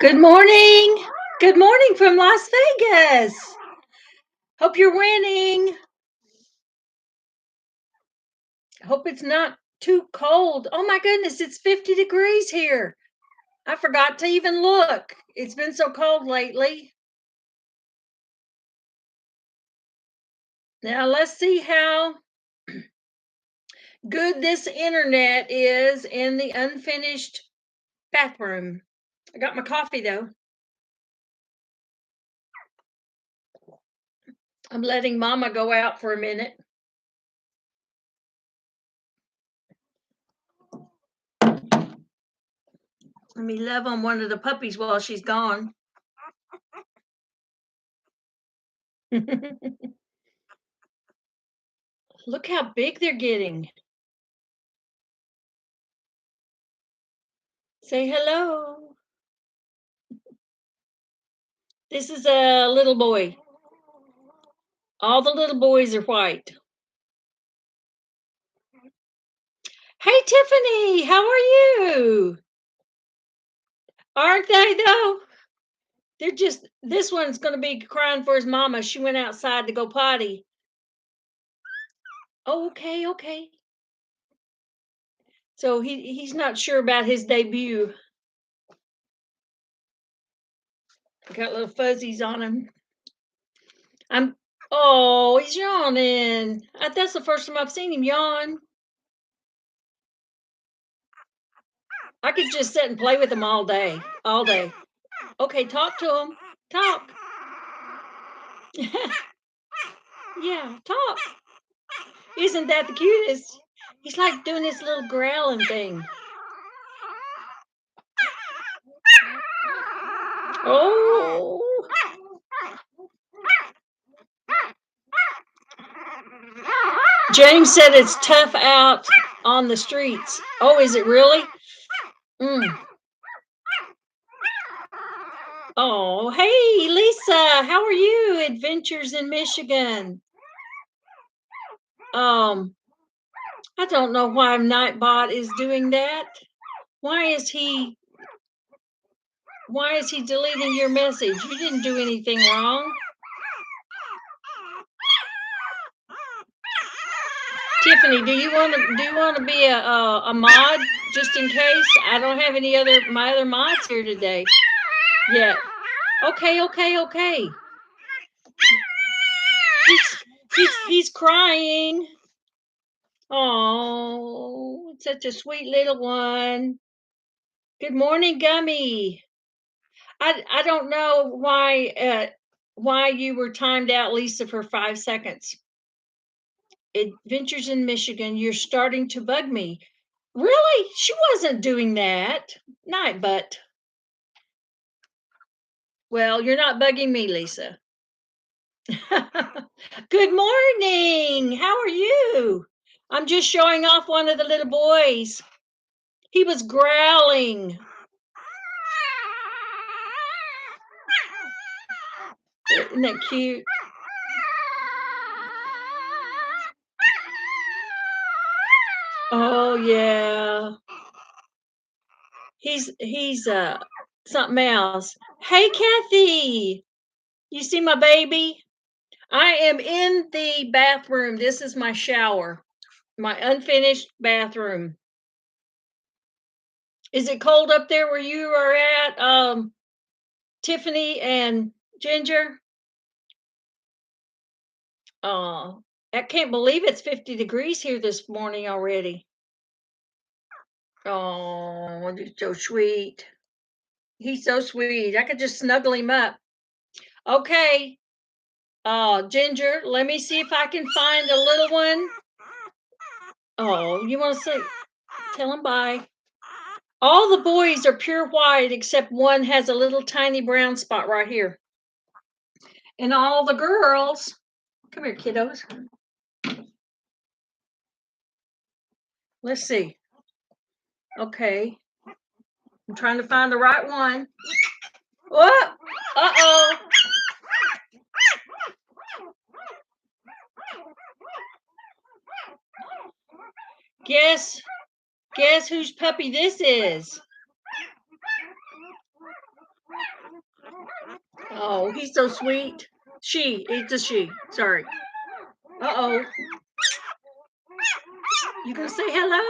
Good morning. Good morning from Las Vegas. Hope you're winning. Hope it's not too cold. Oh my goodness, it's 50 degrees here. I forgot to even look. It's been so cold lately. Now let's see how good this internet is in the unfinished bathroom. I got my coffee though. I'm letting Mama go out for a minute. Let me love on one of the puppies while she's gone. Look how big they're getting. Say hello. This is a little boy. All the little boys are white. Hey, Tiffany, how are you? Aren't they, though? They're just, this one's going to be crying for his mama. She went outside to go potty. Oh, okay, okay. So he's not sure about his debut. Got little fuzzies on him. Oh, he's yawning. That's the first time I've seen him yawn. I could just sit and play with him all day, all day. Okay, talk to him. Talk. Yeah, talk. Isn't that the cutest? He's like doing this little growling thing. Oh. James said it's tough out on the streets. Oh, is it really? Mm. Oh, hey, Lisa, how are you? Adventures in Michigan. I don't know why Nightbot is doing that. Why is he deleting your message? You didn't do anything wrong. Tiffany, do you want to be a mod just in case? I don't have my other mods here today. Yeah. Okay. He's crying. Oh, such a sweet little one. Good morning, Gummy. I don't know why you were timed out, Lisa, for 5 seconds. Adventures in Michigan, you're starting to bug me. Really? She wasn't doing that. Nightbot. Well, you're not bugging me, Lisa. Good morning. How are you? I'm just showing off one of the little boys. He was growling. Isn't that cute? Oh yeah. He's something else. Hey Kathy. You see my baby? I am in the bathroom. This is my shower. My unfinished bathroom. Is it cold up there where you are at, Tiffany and Ginger? Oh, I can't believe it's 50 degrees here this morning already. Oh, he's so sweet. He's so sweet. I could just snuggle him up. Okay. Ginger, let me see if I can find a little one. Oh, you want to say, tell him bye. All the boys are pure white except one has a little tiny brown spot right here. And all the girls, come here, kiddos. Let's see. Okay. I'm trying to find the right one. What? Uh-oh. Guess whose puppy this is? Oh, he's so sweet. It's a she. Sorry. Uh-oh. You gonna say hello?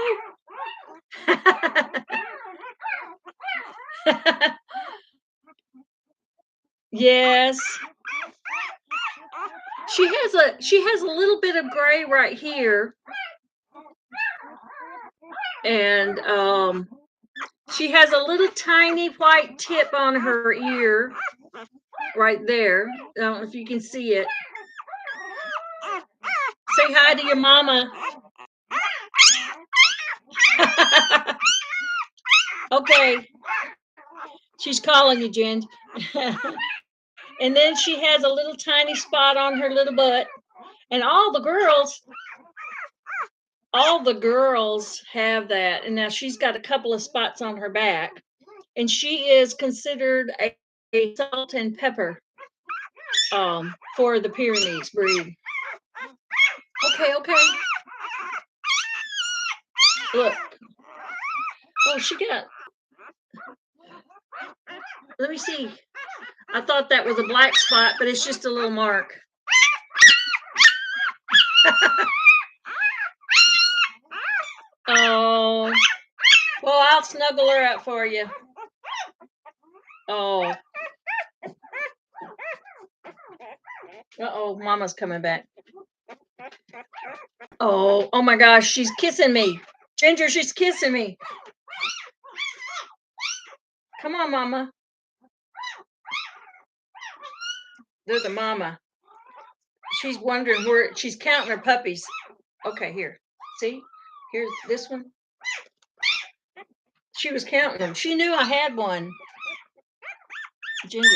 Yes. She has a little bit of gray right here, and she has a little tiny white tip on her ear right there. I don't know if you can see it. Say hi to your mama. Okay, she's calling you, Jen. And then she has a little tiny spot on her little butt. And all the girls have that. And now she's got a couple of spots on her back. And she is considered a salt and pepper for the Pyrenees breed. Okay, okay. Look. Oh, she got. Let me see. I thought that was a black spot, but it's just a little mark. Oh. Well, I'll snuggle her up for you. Oh. Uh-oh, Mama's coming back. Oh my gosh, she's kissing me. Ginger, she's kissing me. Come on, Mama. There's a mama. She's wondering where she's counting her puppies. Okay, here. See? Here's this one. She was counting them. She knew I had one. Ginger,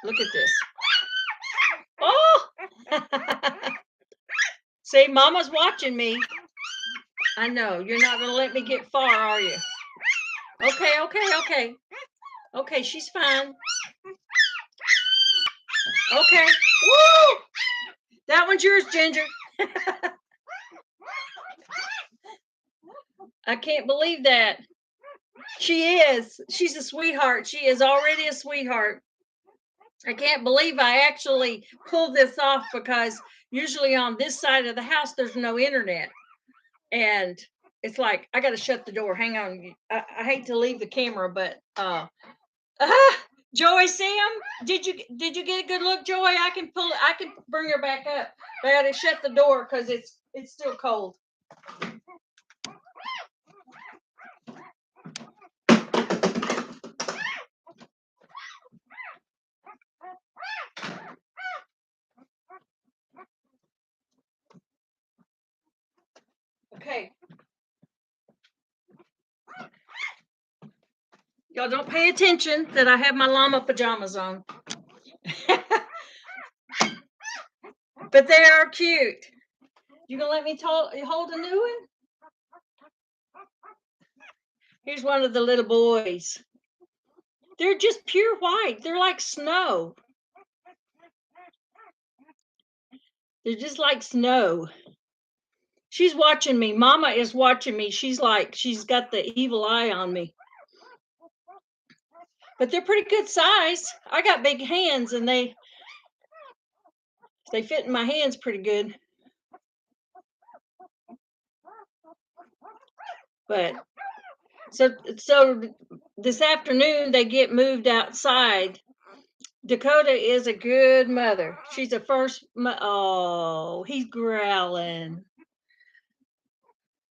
look at this. Oh! See, Mama's watching me. I know. You're not going to let me get far, are you? Okay. Okay, she's fine. Okay. Woo! That one's yours, Ginger. I can't believe that. She is. She's a sweetheart. She is already a sweetheart. I can't believe I actually pulled this off because usually on this side of the house, there's no internet. And it's like, I got to shut the door. Hang on. I hate to leave the camera, but Joy, Sam, did you get a good look, Joy? I can bring her back up. But I got to shut the door because it's still cold. Okay. Y'all don't pay attention that I have my llama pajamas on. But they are cute. You gonna let me hold a new one? Here's one of the little boys. They're just pure white. They're like snow. They're just like snow. She's watching me. Mama is watching me. She's got the evil eye on me. But they're pretty good size. I got big hands and they fit in my hands pretty good. But so this afternoon they get moved outside. Dakota is a good mother. She's a first. Oh, he's growling.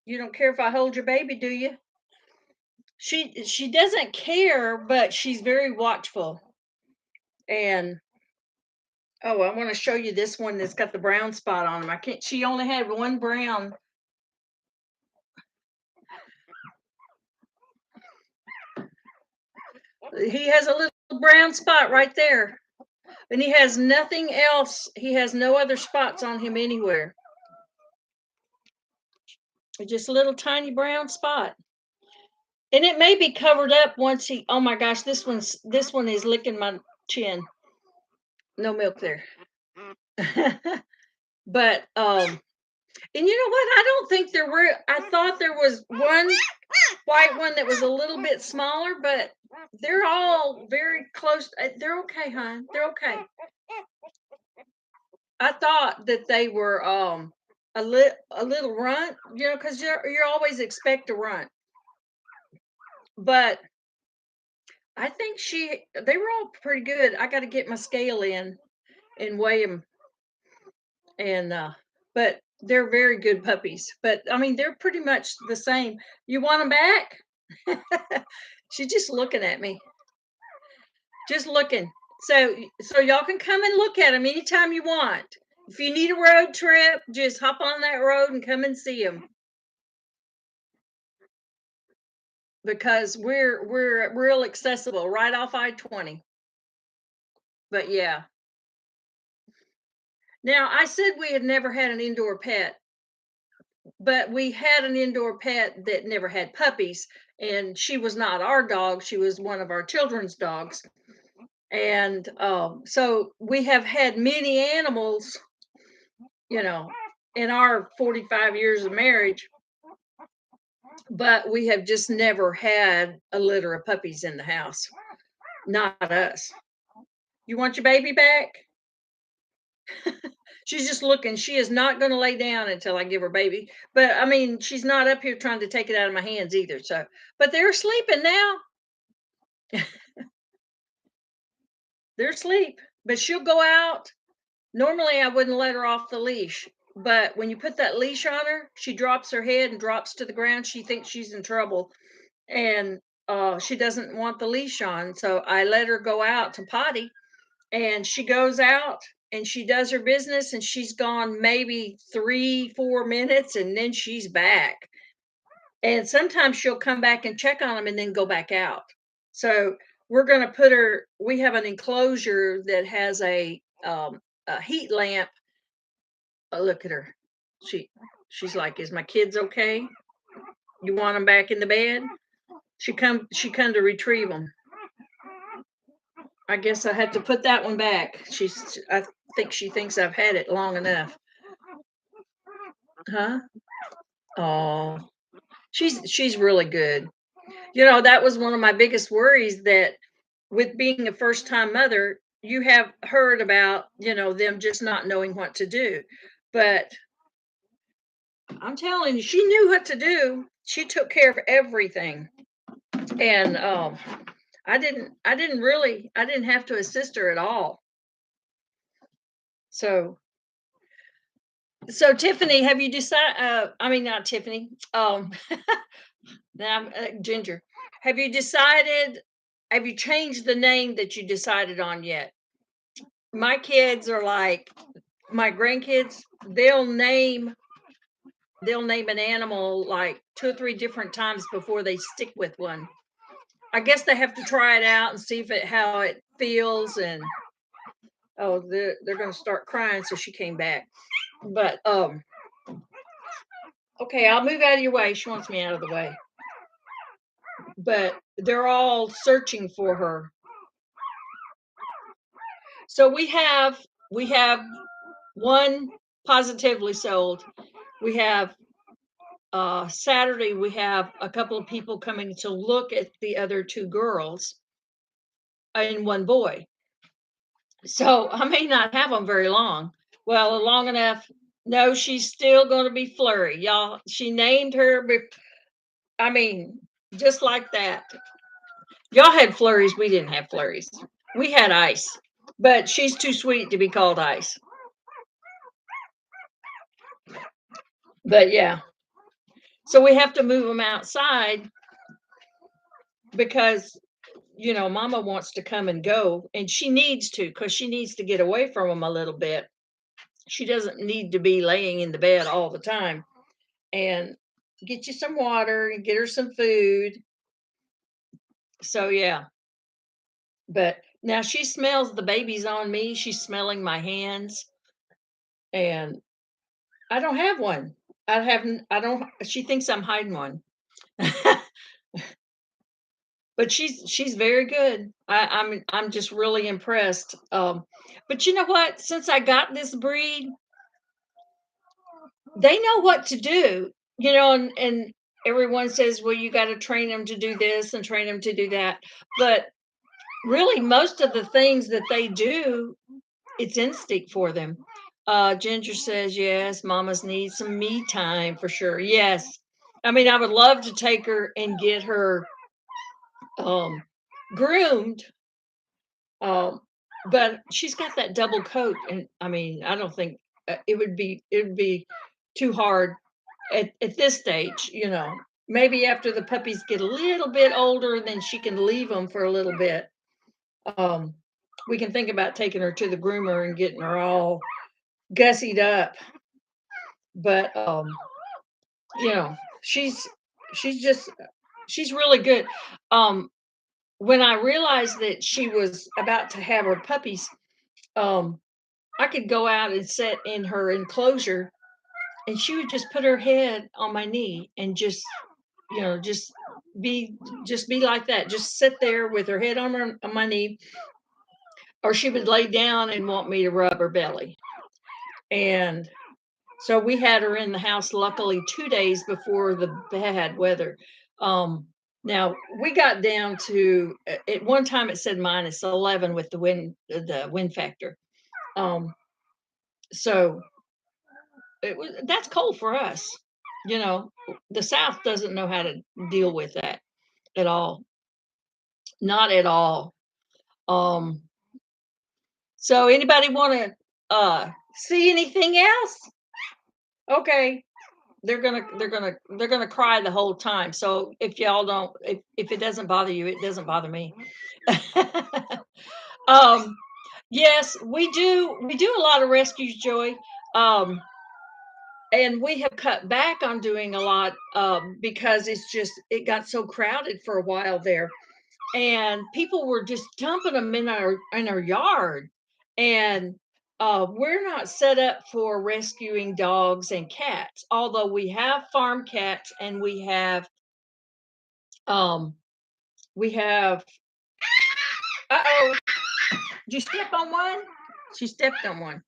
You don't care if I hold your baby, do you? She doesn't care, but she's very watchful. And oh, I want to show you this one that's got the brown spot on him. I can't. She only had one brown. He has a little brown spot right there. And he has nothing else. He has no other spots on him anywhere. Just a little tiny brown spot. And it may be covered up once he, oh my gosh, this one is licking my chin. No milk there. But And you know what? I don't think there were. I thought there was one white one that was a little bit smaller, but they're all very close. They're okay, hon. They're okay. I thought that they were a little runt, because you're always expect a runt. But I think they were all pretty good. I got to get my scale in and weigh them, and but they're very good puppies. But I mean, they're pretty much the same. You want them back? She's just looking at me, just looking. So y'all can come and look at them anytime you want. If you need a road trip, just hop on that road and come and see them, because we're real accessible right off I-20. But yeah. Now, I said we had never had an indoor pet, but we had an indoor pet that never had puppies, and she was not our dog. She was one of our children's dogs. And so we have had many animals, you know, in our 45 years of marriage, but we have just never had a litter of puppies in the house. Not us. You want your baby back? She's just looking. She is not going to lay down until I give her baby. But I mean, she's not up here trying to take it out of my hands either. So, but they're sleeping now. They're asleep. But she'll go out. Normally, I wouldn't let her off the leash. But when you put that leash on her, she drops her head and drops to the ground. She thinks she's in trouble. And she doesn't want the leash on. So I let her go out to potty, and she goes out and she does her business, and she's gone maybe 3 4 minutes, and then she's back. And sometimes she'll come back and check on them and then go back out. So we're going to put her, we have an enclosure that has a heat lamp. Look at her. She's like, is my kids okay? You want them back in the bed? She come to retrieve them. I guess I had to put that one back. I think she thinks I've had it long enough. Huh? Oh, she's really good. That was one of my biggest worries, that with being a first time mother, you have heard about, them just not knowing what to do. But I'm telling you, she knew what to do. She took care of everything. And I didn't have to assist her at all. So Tiffany, have you decided, I mean, not Tiffany, now Ginger, have you decided, have you changed the name that you decided on yet? My kids are like, my grandkids, they'll name an animal like 2 or 3 different times before they stick with one. I guess they have to try it out and see how it feels. And oh, they're going to start crying, so she came back. But okay, I'll move out of your way. She wants me out of the way. But they're all searching for her. So we have one positively sold. We have Saturday, we have a couple of people coming to look at the other 2 girls and 1 boy. So I may not have them very long. Well, long enough. No, she's still going to be Flurry, y'all. She named her. I mean, just like that. Y'all had flurries. We didn't have flurries. We had Ice, but she's too sweet to be called Ice. But yeah, so we have to move them outside because Mama wants to come and go, and she needs to, because she needs to get away from them a little bit. She doesn't need to be laying in the bed all the time. And get you some water and get her some food. So yeah. But now she smells the babies on me. She's smelling my hands. And I don't have one. I don't, she thinks I'm hiding one. But she's very good. I'm just really impressed. But you know what? Since I got this breed, they know what to do, and everyone says, well, you got to train them to do this and train them to do that. But really, most of the things that they do, it's instinct for them. Ginger says, yes, mamas need some me time for sure. Yes. I mean, I would love to take her and get her um, groomed. Um, but she's got that double coat, and I mean, I don't think it would be too hard at this stage. Maybe after the puppies get a little bit older, then she can leave them for a little bit. Um, we can think about taking her to the groomer and getting her all gussied up. But you know, she's she's just she's really good. Um, when I realized that she was about to have her puppies, um, I could go out and sit in her enclosure, and she would just put her head on my knee and just, just be be like that. Just sit there with her head on my knee, or she would lay down and want me to rub her belly. And so we had her in the house, luckily, 2 days before the bad weather. Um, Now we got down to at one time it said -11 with the wind factor. Um, so that's cold for us. You know, the South doesn't know how to deal with that at all. Not at all. Um, so anybody want to see anything else? Okay. They're gonna cry the whole time. So if y'all don't if it doesn't bother you, it doesn't bother me. um yes, we do a lot of rescues, Joy. Um and we have cut back on doing a lot because it got so crowded for a while there, and people were just dumping them in our yard. And we're not set up for rescuing dogs and cats, although we have farm cats, and um we have uh-oh, did you step on one? She stepped on one.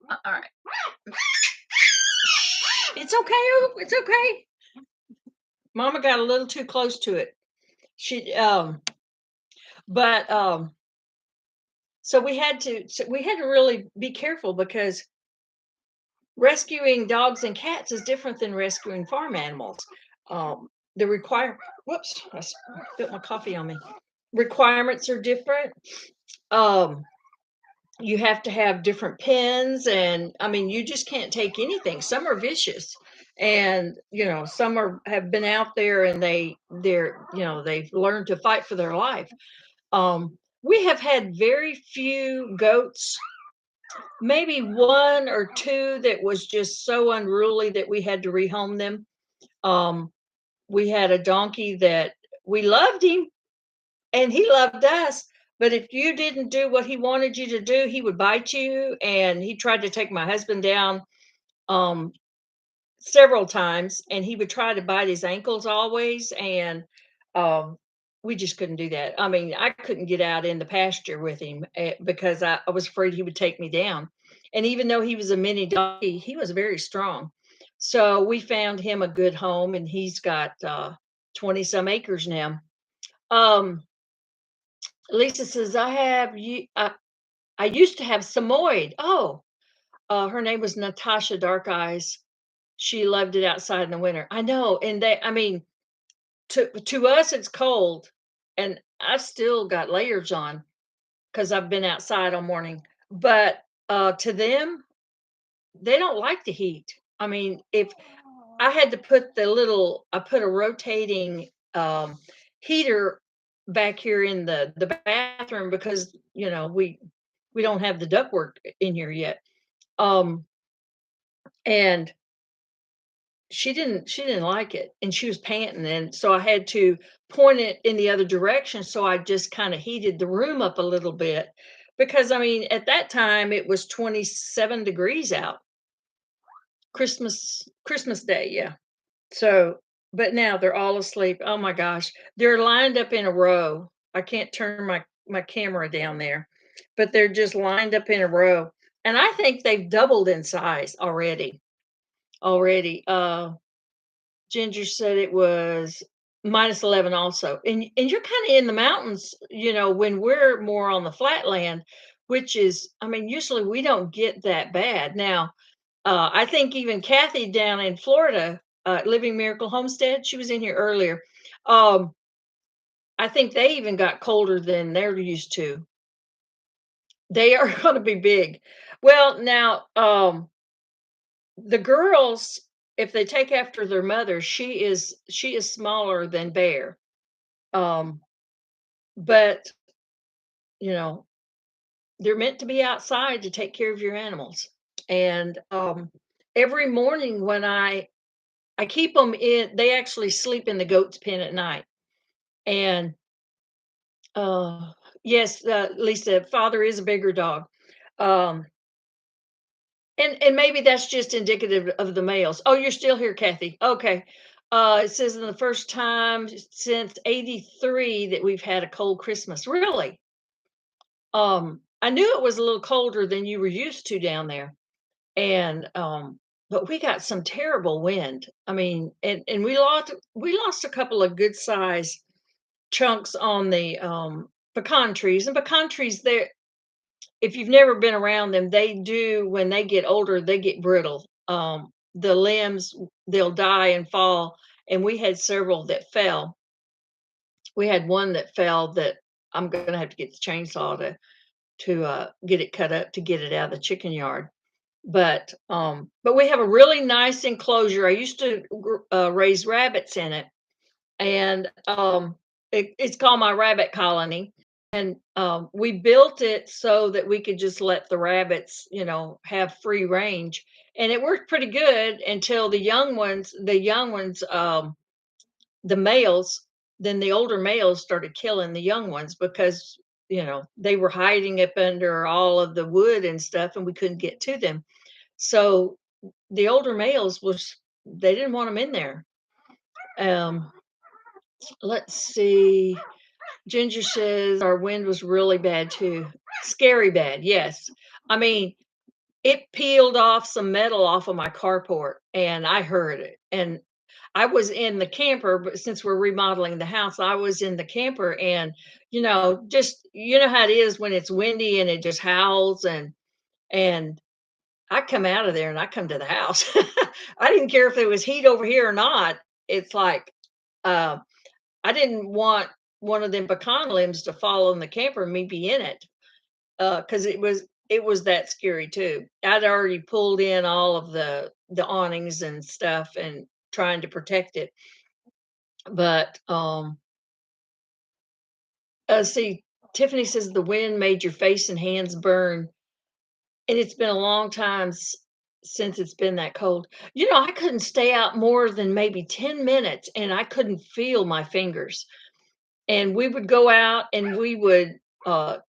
All right, it's okay. It's okay. Mama got a little too close to it. She but so we had to really be careful, because rescuing dogs and cats is different than rescuing farm animals. The require Whoops, I spilled my coffee on me. Requirements are different. Um, you have to have different pens, and I mean, you just can't take anything. Some are vicious, and some have been out there, and they've learned to fight for their life. We have had very few goats, maybe one or two that was just so unruly that we had to rehome them. Um, we had a donkey that we loved him, and he loved us. But if you didn't do what he wanted you to do, he would bite you. And he tried to take my husband down um, several times, and he would try to bite his ankles always. And um, we just couldn't do that. I mean, I couldn't get out in the pasture with him because I was afraid he would take me down. And even though he was a mini donkey, he was very strong. So we found him a good home, and he's got 20 some acres now. Um, Lisa says, I used to have Samoyed. Oh, her name was Natasha Dark Eyes. She loved it outside in the winter. I know. And I mean, to us, it's cold. And I've still got layers on because I've been outside all morning. But to them, they don't like the heat. I mean, if I had to I put a rotating heater back here in the bathroom, because we don't have the ductwork in here yet. Um, and she didn't like it, and she was panting, and so I had to point it in the other direction, so I just kind of heated the room up a little bit, because I mean, at that time it was 27 degrees out. Christmas Day, yeah. So, but now they're all asleep. Oh my gosh. They're lined up in a row. I can't turn my camera down there, but they're just lined up in a row. and I think they've doubled in size already. Ginger said it was -11 also. And you're kinda in the mountains, when we're more on the flatland, which is I mean, usually we don't get that bad. Now, I think even Kathy down in Florida, Living Miracle Homestead, she was in here earlier. Um, I think they even got colder than they're used to. They are gonna be big. Well, now, the girls, if they take after their mother, she is smaller than Bear. Um, but, you know, they're meant to be outside to take care of your animals. And, every morning when I keep them in they actually sleep in the goat's pen at night. And, uh, yes, Lisa, father is a bigger dog. Um, and maybe that's just indicative of the males. Oh, you're still here, Kathy. Okay. It says in the first time since '83 that we've had a cold Christmas. Really? I knew it was a little colder than you were used to down there. And but we got some terrible wind. I mean, and we lost a couple of good size chunks on the pecan trees. And pecan trees, there if you've never been around them, they do when they get older, they get brittle. The limbs, they'll die and fall. And we had several that fell. We had one that fell that I'm gonna have to get the chainsaw to get it cut up to get it out of the chicken yard. But we have a really nice enclosure. I used to raise rabbits in it, and it's called my rabbit colony. And we built it so that we could just let the rabbits, have free range, and it worked pretty good until the males, then the older males started killing the young ones because they were hiding up under all of the wood and stuff, and we couldn't get to them. So the older males was they didn't want them in there. Um, let's see. Ginger says our wind was really bad too. Scary bad, yes. I mean, it peeled off some metal off of my carport and I heard it. And I was in the camper, but since we're remodeling the house, I was in the camper and just how it is when it's windy and it just howls and I come out of there and I come to the house. I didn't care if there was heat over here or not. It's like, uh, I didn't want one of them pecan limbs to fall on the camper and me be in it. Cause it was that scary too. I'd already pulled in all of the awnings and stuff and trying to protect it. But, see, Tiffany says the wind made your face and hands burn. And it's been a long time since it's been that cold. I couldn't stay out more than maybe 10 minutes and I couldn't feel my fingers. And we would go out and we would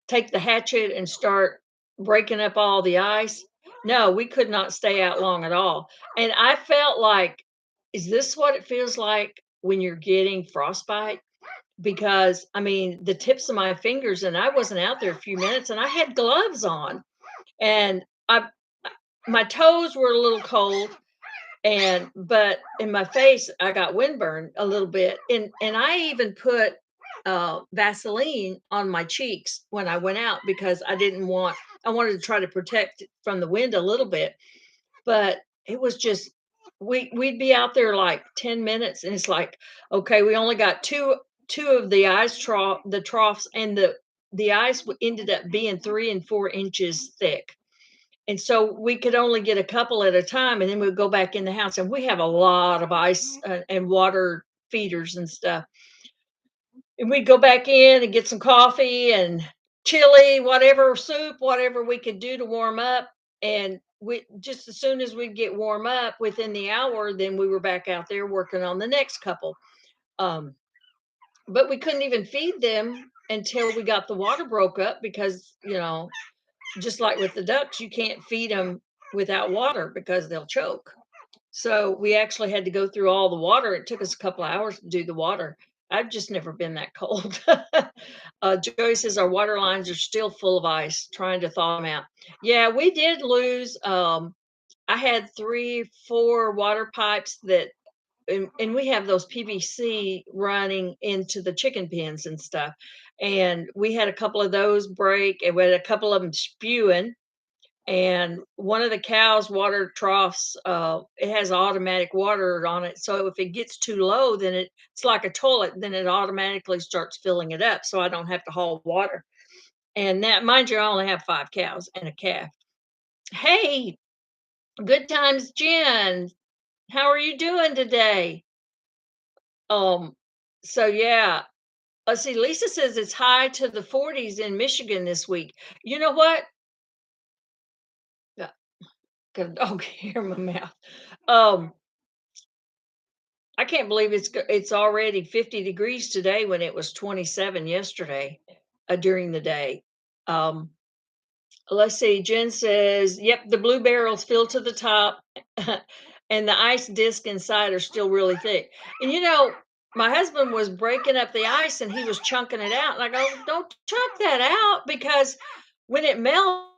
take the hatchet and start breaking up all the ice. No, we could not stay out long at all. And I felt like, is this what it feels like when you're getting frostbite? Because I mean, the tips of my fingers, and I wasn't out there a few minutes and I had gloves on and my toes were a little cold but in my face I got windburn a little bit and I even put Vaseline on my cheeks when I went out because I wanted to try to protect from the wind a little bit. But it was just we'd be out there like 10 minutes and it's like, okay, we only got two of the the troughs, and the ice ended up being 3 and 4 inches thick. And so we could only get a couple at a time, and then we'd go back in the house. And we have a lot of ice and water feeders and stuff. And we'd go back in and get some coffee and chili, whatever soup, whatever we could do to warm up. And we just as soon as we'd get warm up within the hour, then we were back out there working on the next couple. Um, but we couldn't even feed them until we got the water broke up because just like with the ducks, you can't feed them without water because they'll choke. So we actually had to go through all the water. It took us a couple of hours to do the water I've just never been that cold. Joey says our water lines are still full of ice, trying to thaw them out. Yeah, we did lose. I had 3, 4 water pipes that, and we have those PVC running into the chicken pens and stuff. And we had a couple of those break, and we had a couple of them spewing. And one of the cows' water troughs, it has automatic water on it. So if it gets too low, then it's like a toilet, then it automatically starts filling it up. So I don't have to haul water. And that, mind you, I only have 5 cows and a calf. Hey, good times, Jen. How are you doing today? Um, so yeah. Let's see. Lisa says it's high to the 40s in Michigan this week. You know what? Got a dog hair in my mouth. Um, I can't believe it's already 50 degrees today when it was 27 yesterday, during the day. Um, let's see. Jen says, "Yep, the blue barrel's filled to the top, and the ice disc inside are still really thick." And my husband was breaking up the ice and he was chunking it out, and I go, "Don't chunk that out because when it melts,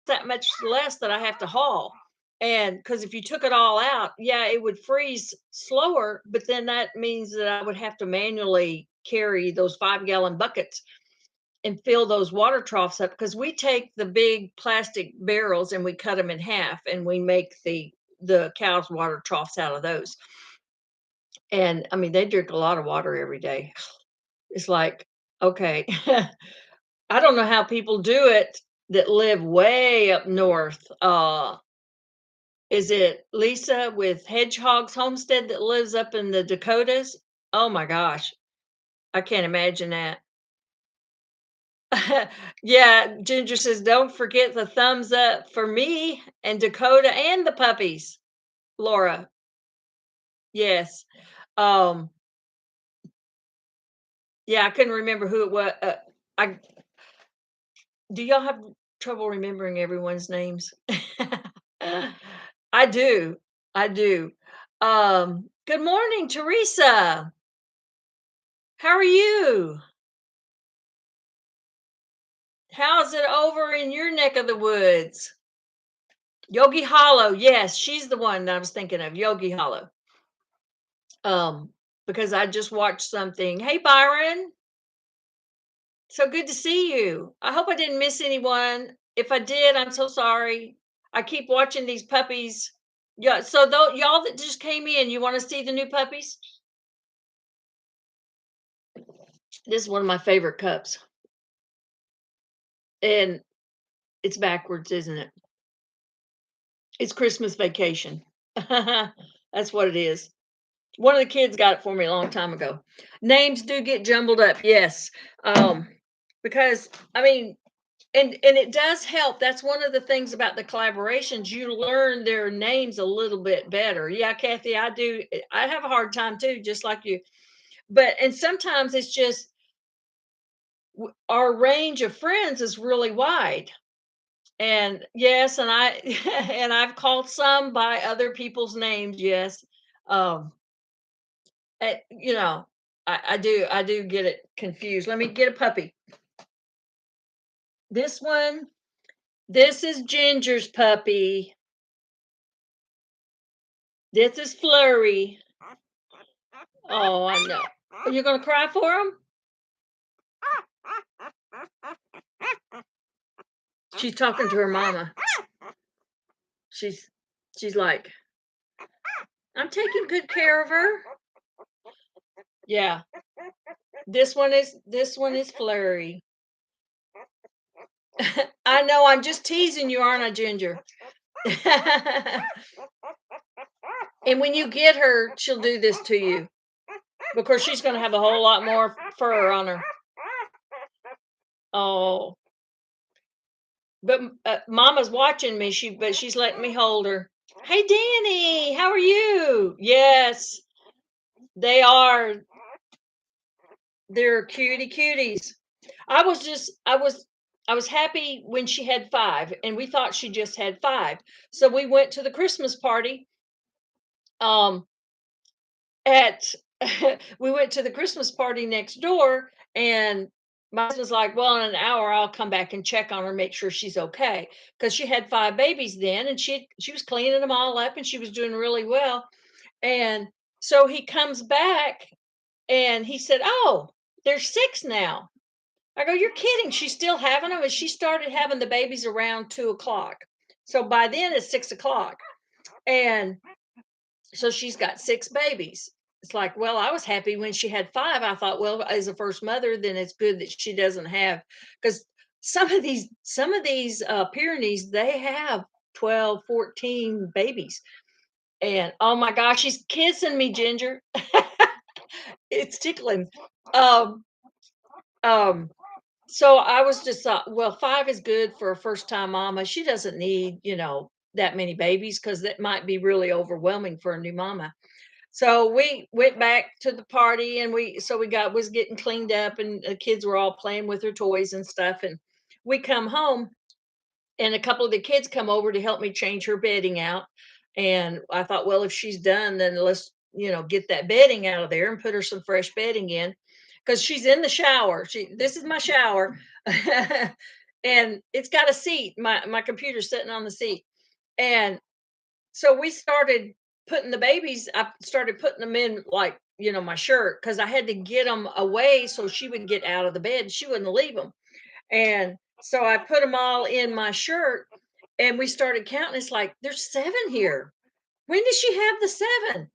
that much less that I have to haul." And because if you took it all out, yeah, it would freeze slower, but then that means that I would have to manually carry those 5-gallon buckets and fill those water troughs up, because we take the big plastic barrels and we cut them in half and we make the cows' water troughs out of those. And I mean, they drink a lot of water every day. It's like, okay, I don't know how people do it that live way up north. Is it Lisa with Hedgehog's Homestead that lives up in the Dakotas? Oh my gosh, I can't imagine that. Yeah, Ginger says, "Don't forget the thumbs up for me and Dakota and the puppies." Laura, yes. Um, yeah, I couldn't remember who it was. I Do y'all have trouble remembering everyone's names? I do. I do. Good morning, Teresa. How are you? How's it over in your neck of the woods? Yogi Hollow. Yes, she's the one that I was thinking of, Yogi Hollow. Because I just watched something. Hey, Byron. So good to see you. I hope I didn't miss anyone. If I did, I'm so sorry. I keep watching these puppies. Yeah, so though y'all that just came in, you want to see the new puppies? This is one of my favorite cups. And it's backwards, isn't it? It's Christmas Vacation. That's what it is. One of the kids got it for me a long time ago. Names do get jumbled up, yes. Because I mean, and it does help. That's one of the things about the collaborations. You learn their names a little bit better. Yeah, Kathy, I do. I have a hard time too, just like you. But and sometimes it's just our range of friends is really wide. And yes, and I and I've called some by other people's names. Yes, um, you know, I do get it confused. Let me get a puppy. This one, this is Ginger's puppy. This is Flurry. Oh, I know. Are you gonna cry for him? She's talking to her mama. She's she's like, I'm taking good care of her. Yeah. This one is Flurry. I know, I'm just teasing you, aren't I, Ginger? And when you get her, she'll do this to you because she's going to have a whole lot more fur on her. Oh, but Mama's watching me. But she's letting me hold her. Hey, Danny, how are you? Yes, they are. They're cutie cuties. I was happy when she had 5, and we thought she just had 5. So we went to the Christmas party. Um, at we went to the Christmas party next door, and my husband's like, "Well, in an hour, I'll come back and check on her, make sure she's okay." Because she had 5 babies then, and she was cleaning them all up, and she was doing really well. And so he comes back, and he said, "Oh, there's 6 now." I go, "You're kidding. She's still having them?" And she started having the babies around 2 o'clock. So by then it's 6 o'clock. And so she's got 6 babies. It's like, well, I was happy when she had 5. I thought, well, as a first mother, then it's good that she doesn't have, because some of these Pyrenees, they have 12, 14 babies. And oh my gosh, she's kissing me, Ginger. It's tickling. Um, um, so I was just thought, well, 5 is good for a first time mama. She doesn't need, that many babies, because that might be really overwhelming for a new mama. So we went back to the party, and we got was getting cleaned up, and the kids were all playing with their toys and stuff. And we come home, and a couple of the kids come over to help me change her bedding out. And I thought, well, if she's done, then let's, get that bedding out of there and put her some fresh bedding in, because she's in the shower. This is my shower. And it's got a seat. My computer's sitting on the seat. And so we started putting the babies, I started putting them in, like, my shirt, because I had to get them away so she would get out of the bed. She wouldn't leave them. And so I put them all in my shirt, and we started counting. It's like, there's 7 here. When did she have the 7?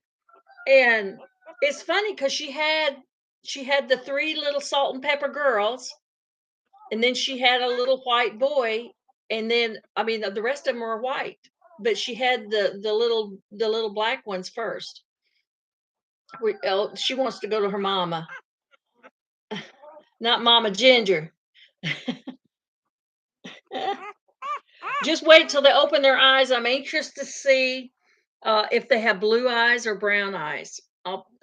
And it's funny because she had the 3 little salt and pepper girls, and then she had a little white boy, and then, I mean, the rest of them are white, but she had the little black ones first. She wants to go to her mama, not Mama Ginger. Just wait till they open their eyes. I'm anxious to see if they have blue eyes or brown eyes.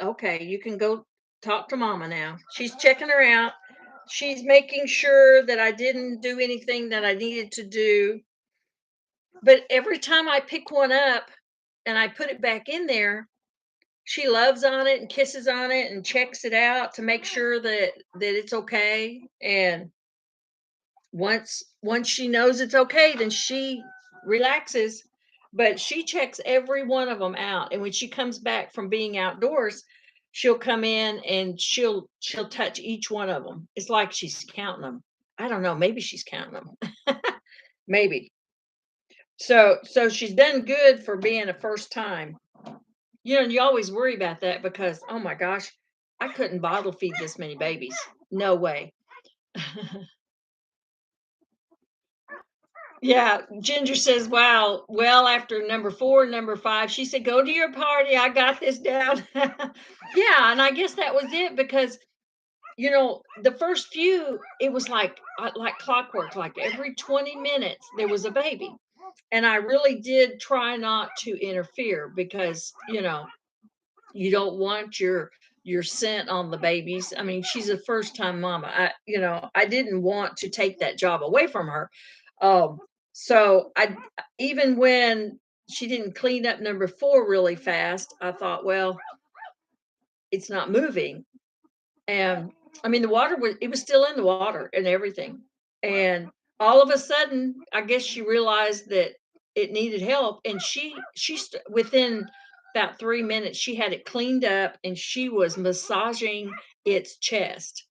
Okay, you can go talk to Mama now. She's checking her out. She's making sure that I didn't do anything that I needed to do. But every time I pick one up and I put it back in there, she loves on it and kisses on it and checks it out to make sure that it's okay. And once she knows it's okay, then she relaxes. But she checks every one of them out, and when she comes back from being outdoors, she'll come in and she'll touch each one of them. It's like she's counting them. I don't know, maybe she's counting them. Maybe. So she's done good for being a first time. And you always worry about that, because oh my gosh, I couldn't bottle feed this many babies. No way. Yeah, Ginger says, "Wow, well, after number 4, number 5," she said, "Go to your party. I got this down." Yeah, and I guess that was it, because the first few, it was like clockwork. Like every 20 minutes there was a baby, and I really did try not to interfere, because you don't want your scent on the babies. I mean, she's a first time mama. I didn't want to take that job away from her. Um, so I even when she didn't clean up number 4 really fast, I thought, well, it's not moving. And I mean, the water was it was still in the water and everything. And all of a sudden, I guess she realized that it needed help, and within about 3 minutes, she had it cleaned up, and she was massaging its chest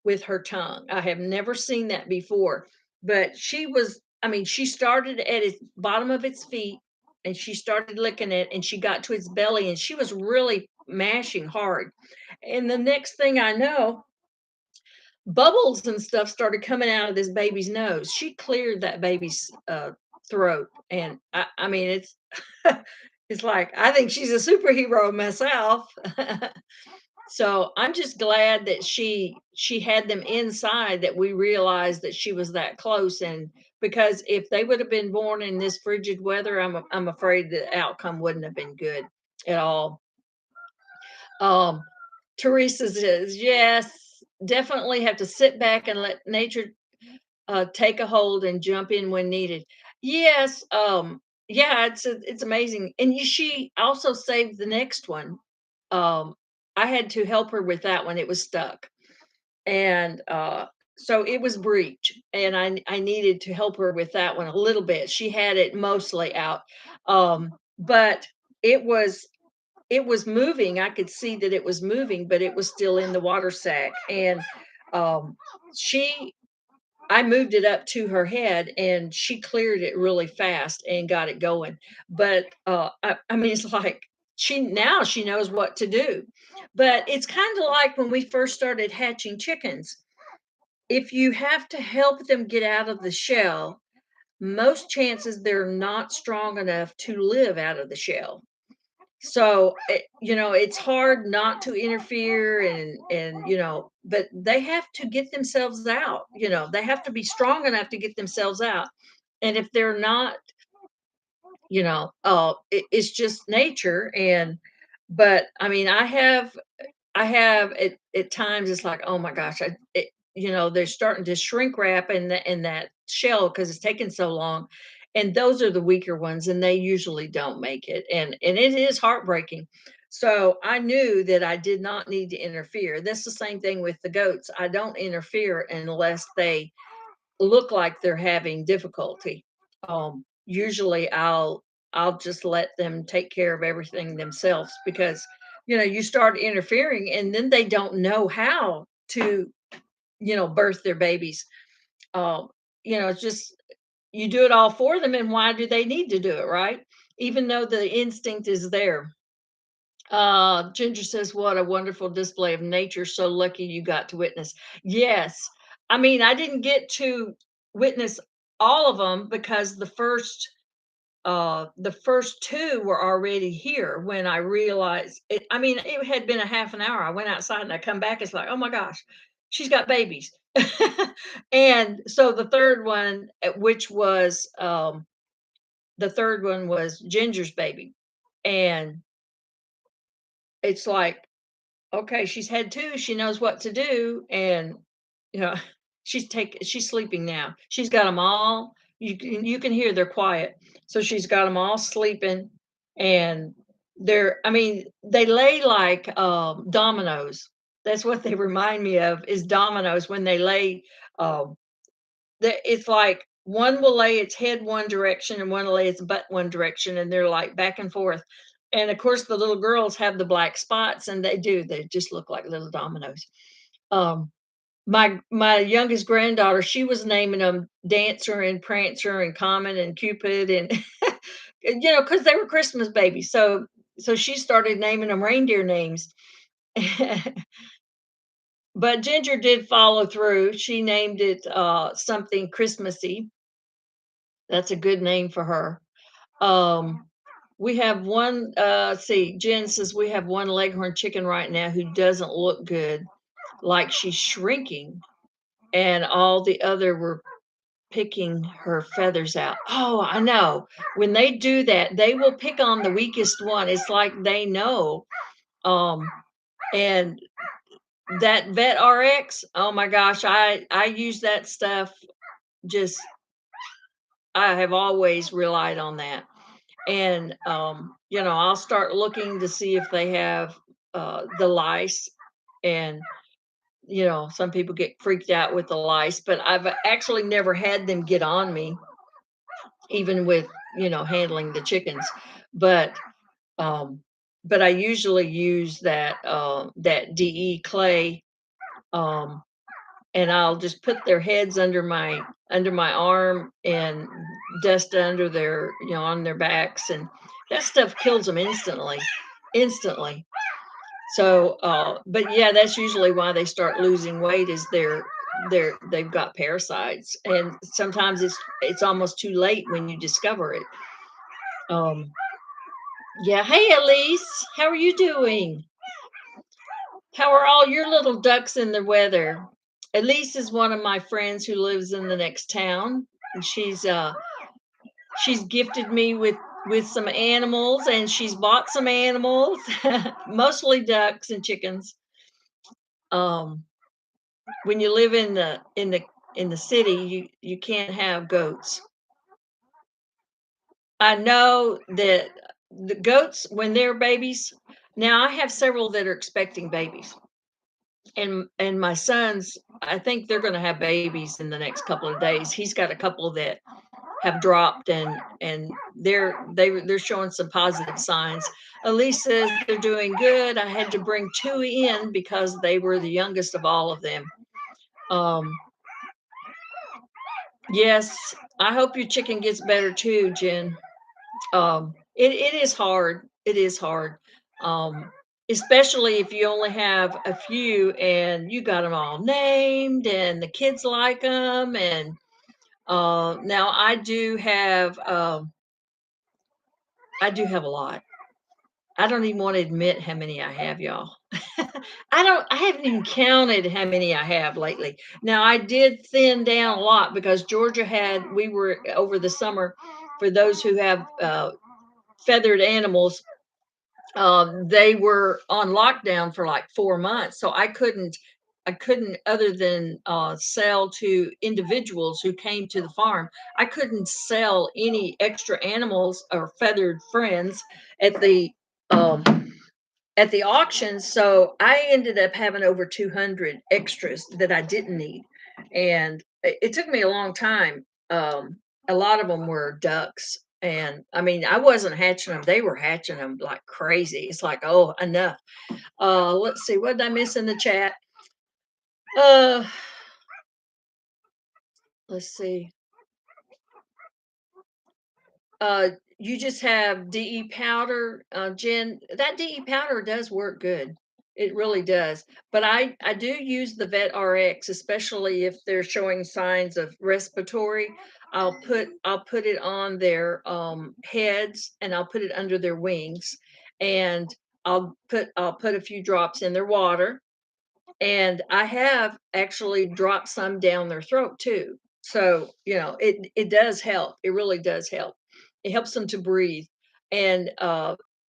with her tongue. I have never seen that before, but I mean, she started at its bottom of its feet, and she started licking it, and she got to its belly, and she was really mashing hard. And the next thing I know, bubbles and stuff started coming out of this baby's nose. She cleared that baby's throat, and I mean, it's like I think she's a superhero myself. So I'm just glad that she had them inside, that we realized that she was that close. And because if they would have been born in this frigid weather, I'm afraid the outcome wouldn't have been good at all. Um, Teresa says, yes, definitely have to sit back and let nature take a hold and jump in when needed. Yes, yeah, it's amazing. And she also saved the next one. Um, I had to help her with that one. It was stuck. And so it was breech, and I needed to help her with that one a little bit. She had it mostly out. But it was it was moving. I could see that it was moving, but it was still in the water sack. And um, she, I moved it up to her head, and she cleared it really fast and got it going. But I mean, it's like she knows what to do. But it's kind of like when we first started hatching chickens. If you have to help them get out of the shell, most chances they're not strong enough to live out of the shell. So, it's hard not to interfere, and but they have to get themselves out. They have to be strong enough to get themselves out. And if they're not, it's just nature. And but I mean, I have at times it's like, oh my gosh, they're starting to shrink wrap in that shell because it's taken so long. And those are the weaker ones, and they usually don't make it. And it is heartbreaking. So I knew that I did not need to interfere. That's the same thing with the goats. I don't interfere unless they look like they're having difficulty. Usually I'll just let them take care of everything themselves, because you start interfering and then they don't know how to birth their babies. Um, it's just you do it all for them, and why do they need to do it, right? Even though the instinct is there. Ginger says, "What a wonderful display of nature. So lucky you got to witness." Yes. I mean, I didn't get to witness all of them because the first two were already here when I realized it. I mean, it had been a half an hour. I went outside and I come back. It's like, oh my gosh, she's got babies. And so the third one was Ginger's baby. And it's like, okay, she's had two, she knows what to do. And you know she's sleeping now. She's got them all. You can hear they're quiet. So she's got them all sleeping. And I mean, they lay like dominoes. That's what they remind me of, is dominoes when they lay. um it's like one will lay its head one direction and one will lay its butt one direction, and they're like back and forth. And of course, the little girls have the black spots, and they just look like little dominoes. Um, my youngest granddaughter, she was naming them Dancer and Prancer and Comet and Cupid, and because they were Christmas babies. So she started naming them reindeer names. But Ginger did follow through. She named it something Christmassy. That's a good name for her. Um, we have one, see, Jen says we have one leghorn chicken right now who doesn't look good, like she's shrinking, and all the other were picking her feathers out. Oh, I know. When they do that, they will pick on the weakest one. It's like they know. Um, and that Vet RX, oh my gosh, I use that stuff. Just I have always relied on that. And I'll start looking to see if they have the lice. And some people get freaked out with the lice, but I've actually never had them get on me, even with handling the chickens. but um but I usually use that DE clay. um and I'll just put their heads under my arm and dust under their on their backs, and that stuff kills them instantly. So but yeah, that's usually why they start losing weight, is they've got parasites, and sometimes it's almost too late when you discover it. um yeah, hey Elise, how are you doing? How are all your little ducks in the weather? Elise is one of my friends who lives in the next town, and she's gifted me with some animals, and she's bought some animals, mostly ducks and chickens. Um, when you live in the city, you can't have goats. I know that the goats, when they're babies, Now I have several that are expecting babies, and my sons, I think they're going to have babies in the next couple of days. He's got a couple that have dropped, and they're showing some positive signs. Elise says they're doing good. I had to bring two in because they were the youngest of all of them. Um, yes, I hope your chicken gets better too, Jen. It is hard. It is hard. Um, Especially if you only have a few and you got them all named and the kids like them. And now I do have a lot. I don't even want to admit how many I have, y'all. I haven't even counted how many I have lately. Now I did thin down a lot because we were over the summer for those who have feathered animals. They were on lockdown for like 4 months, so I couldn't, other than sell to individuals who came to the farm. I couldn't sell any extra animals or feathered friends at the um, at the auction. So I ended up having over 200 extras that I didn't need. And it took me a long time. A lot of them were ducks. And I mean, I wasn't hatching them. They were hatching them like crazy. It's like, oh, enough. Let's see. What did I miss in the chat? Uh, let's see. Uh, you just have DE powder, Jen. That DE powder does work good. It really does. But I do use the Vet RX, especially if they're showing signs of respiratory. I'll put it on their heads, and I'll put it under their wings, and I'll put a few drops in their water, and I have actually dropped some down their throat too. So, it does help. It really does help. It helps them to breathe. And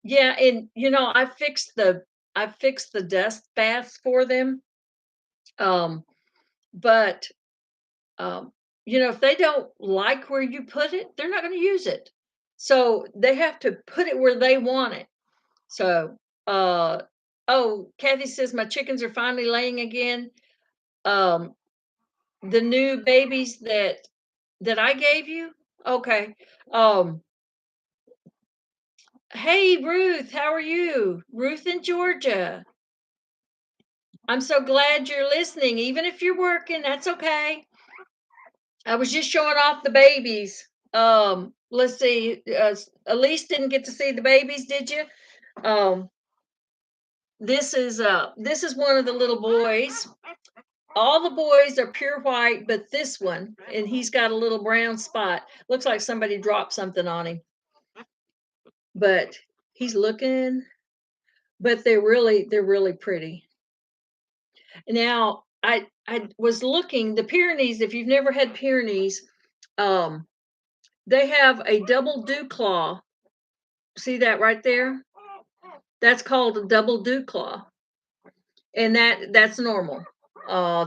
yeah, and I fixed the dust baths for them. Um, but um, if they don't like where you put it, they're not going to use it. So they have to put it where they want it. So, oh, Kathy says my chickens are finally laying again. Um, the new babies that I gave you? Okay. Um, hey Ruth, how are you? Ruth in Georgia. I'm so glad you're listening. Even if you're working, that's okay. I was just showing off the babies. Let's see. Elise didn't get to see the babies, did you? Um, this is one of the little boys. All the boys are pure white, but this one, and he's got a little brown spot. Looks like somebody dropped something on him, but he's looking. But they're really pretty. Now, I was looking the Pyrenees. If you've never had Pyrenees, um, they have a double dew claw. See that right there? That's called a double dew claw, and that's normal.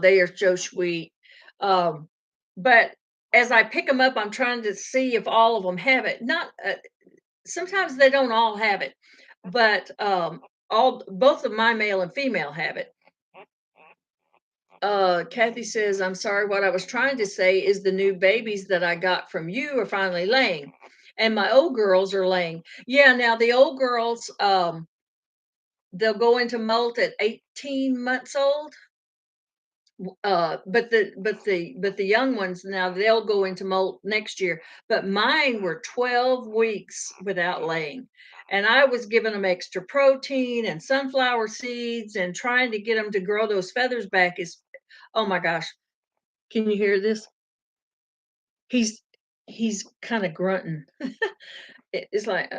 They are so sweet. Um, but as I pick them up, I'm trying to see if all of them have it. Not Sometimes they don't all have it, but all both of my male and female have it. Kathy says, I'm sorry, what I was trying to say is the new babies that I got from you are finally laying, and my old girls are laying. Yeah, now the old girls, they'll go into molt at 18 months old. But the young ones now they'll go into molt next year. But mine were 12 weeks without laying, and I was giving them extra protein and sunflower seeds and trying to get them to grow those feathers back. Is Oh my gosh, can you hear this? He's kind of grunting. It's like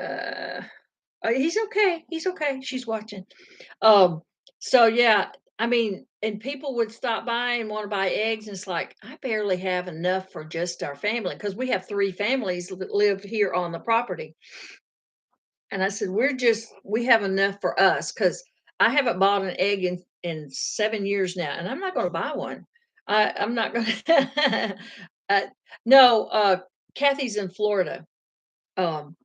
he's okay, he's okay, she's watching. um so yeah, I mean, and people would stop by and want to buy eggs, and it's like I barely have enough for just our family because we have three families that live here on the property. And I said, we have enough for us because I haven't bought an egg in 7 years now, and I'm not going to buy one. I'm not going to. No, Kathy's in Florida, um,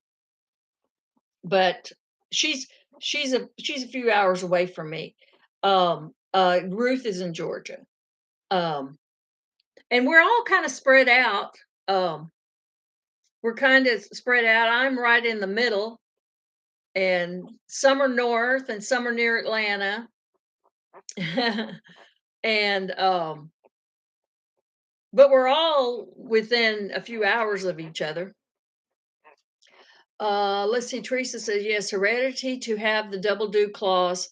but she's she's a few hours away from me. Ruth is in Georgia. Um, and we're all kind of spread out. Um, we're kind of spread out. I'm right in the middle, and some are north and some are near Atlanta. and But we're all within a few hours of each other. Let's see. Teresa says yes. Heredity to have the double dew clause.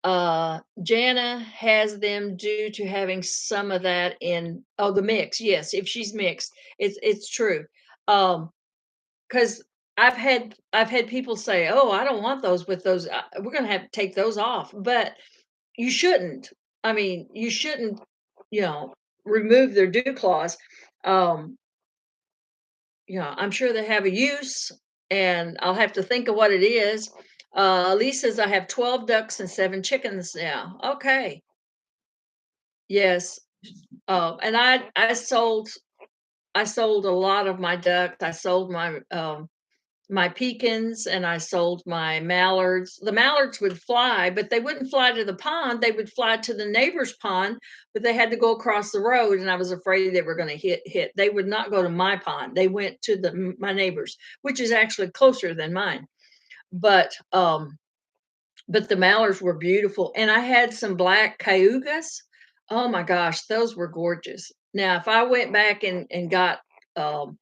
Jana has them due to having some of that in. Oh, the mix. Yes, if she's mixed, it's true. Because I've had people say, "Oh, I don't want those with those. We're going to have to take those off." But you shouldn't. I mean, you shouldn't. You know, remove their dew clause. Um, I'm sure they have a use, and I'll have to think of what it is. Lee says I have 12 ducks and 7 chickens now. Okay. Yes. And I sold a lot of my ducks. I sold my pecans and I sold my mallards. The mallards would fly, but they wouldn't fly to the pond. They would fly to the neighbor's pond, but they had to go across the road, and I was afraid they were going to hit. They would not go to my pond. They went to my neighbor's, which is actually closer than mine. But the mallards were beautiful, and I had some black cayugas. Oh my gosh, those were gorgeous. Now, if I went back and got um,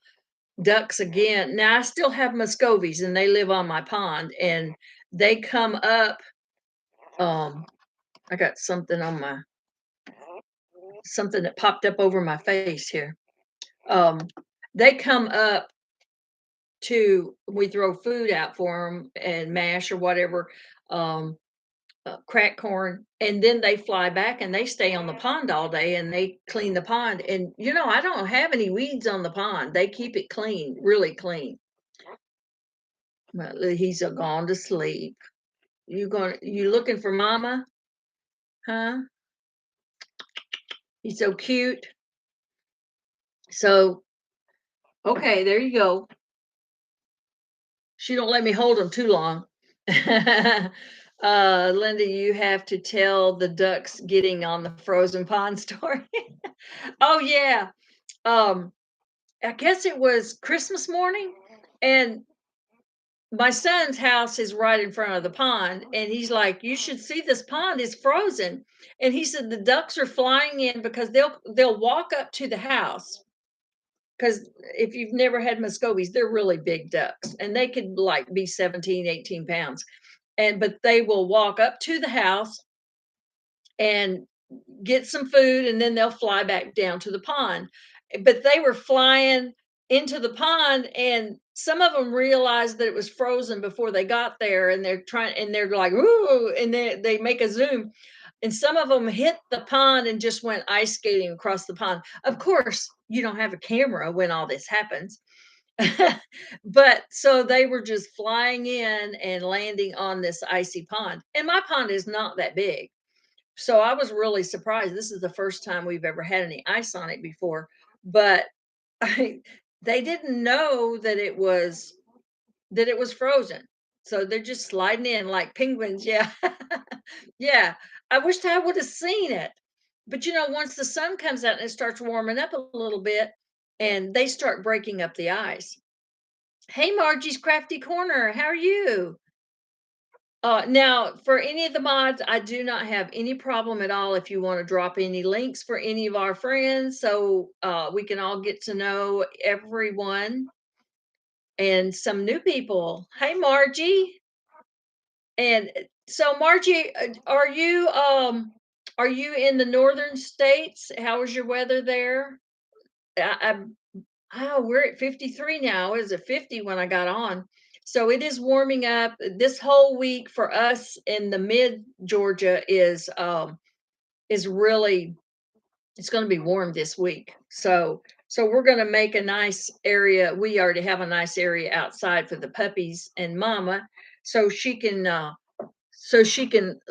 ducks again. Now I still have Muscovies and they live on my pond and they come up. Um, I got something that popped up over my face here. Um, they come up we throw food out for them and mash or whatever, um, crack corn, and then they fly back and they stay on the pond all day and they clean the pond. And I don't have any weeds on the pond. They keep it clean, really clean. Well, he's gone to sleep. You looking for mama? Huh? He's so cute. So, okay, there you go. She don't let me hold him too long. Linda, you have to tell the ducks getting on the frozen pond story. Oh yeah. Um, I guess it was Christmas morning, and my son's house is right in front of the pond, and he's like, "You should see this pond is frozen." And he said the ducks are flying in because they'll walk up to the house, because if you've never had Muscovies, they're really big ducks and they could like be 17, 18 pounds. But they will walk up to the house and get some food, and then they'll fly back down to the pond. But they were flying into the pond, and some of them realized that it was frozen before they got there, and they're like, "Ooh," and they make a zoom. And some of them hit the pond and just went ice skating across the pond. Of course, you don't have a camera when all this happens. But so they were just flying in and landing on this icy pond. And my pond is not that big. So I was really surprised. This is the first time we've ever had any ice on it before, but I, they didn't know that it was frozen. So they're just sliding in like penguins. Yeah. Yeah. I wished I would have seen it. But once the sun comes out and it starts warming up a little bit and they start breaking up the ice. Hey, Margie's Crafty Corner. How are you? Now, for any of the mods, I do not have any problem at all if you want to drop any links for any of our friends, so we can all get to know everyone and some new people. Hey, Margie. And so, Margie, are you in the northern states? How is your weather there? I, Oh, we're at 53 now. It was at 50 when I got on. So it is warming up. This whole week for us in the mid Georgia is really, it's going to be warm this week. So we're going to make a nice area. We already have a nice area outside for the puppies and mama, so she can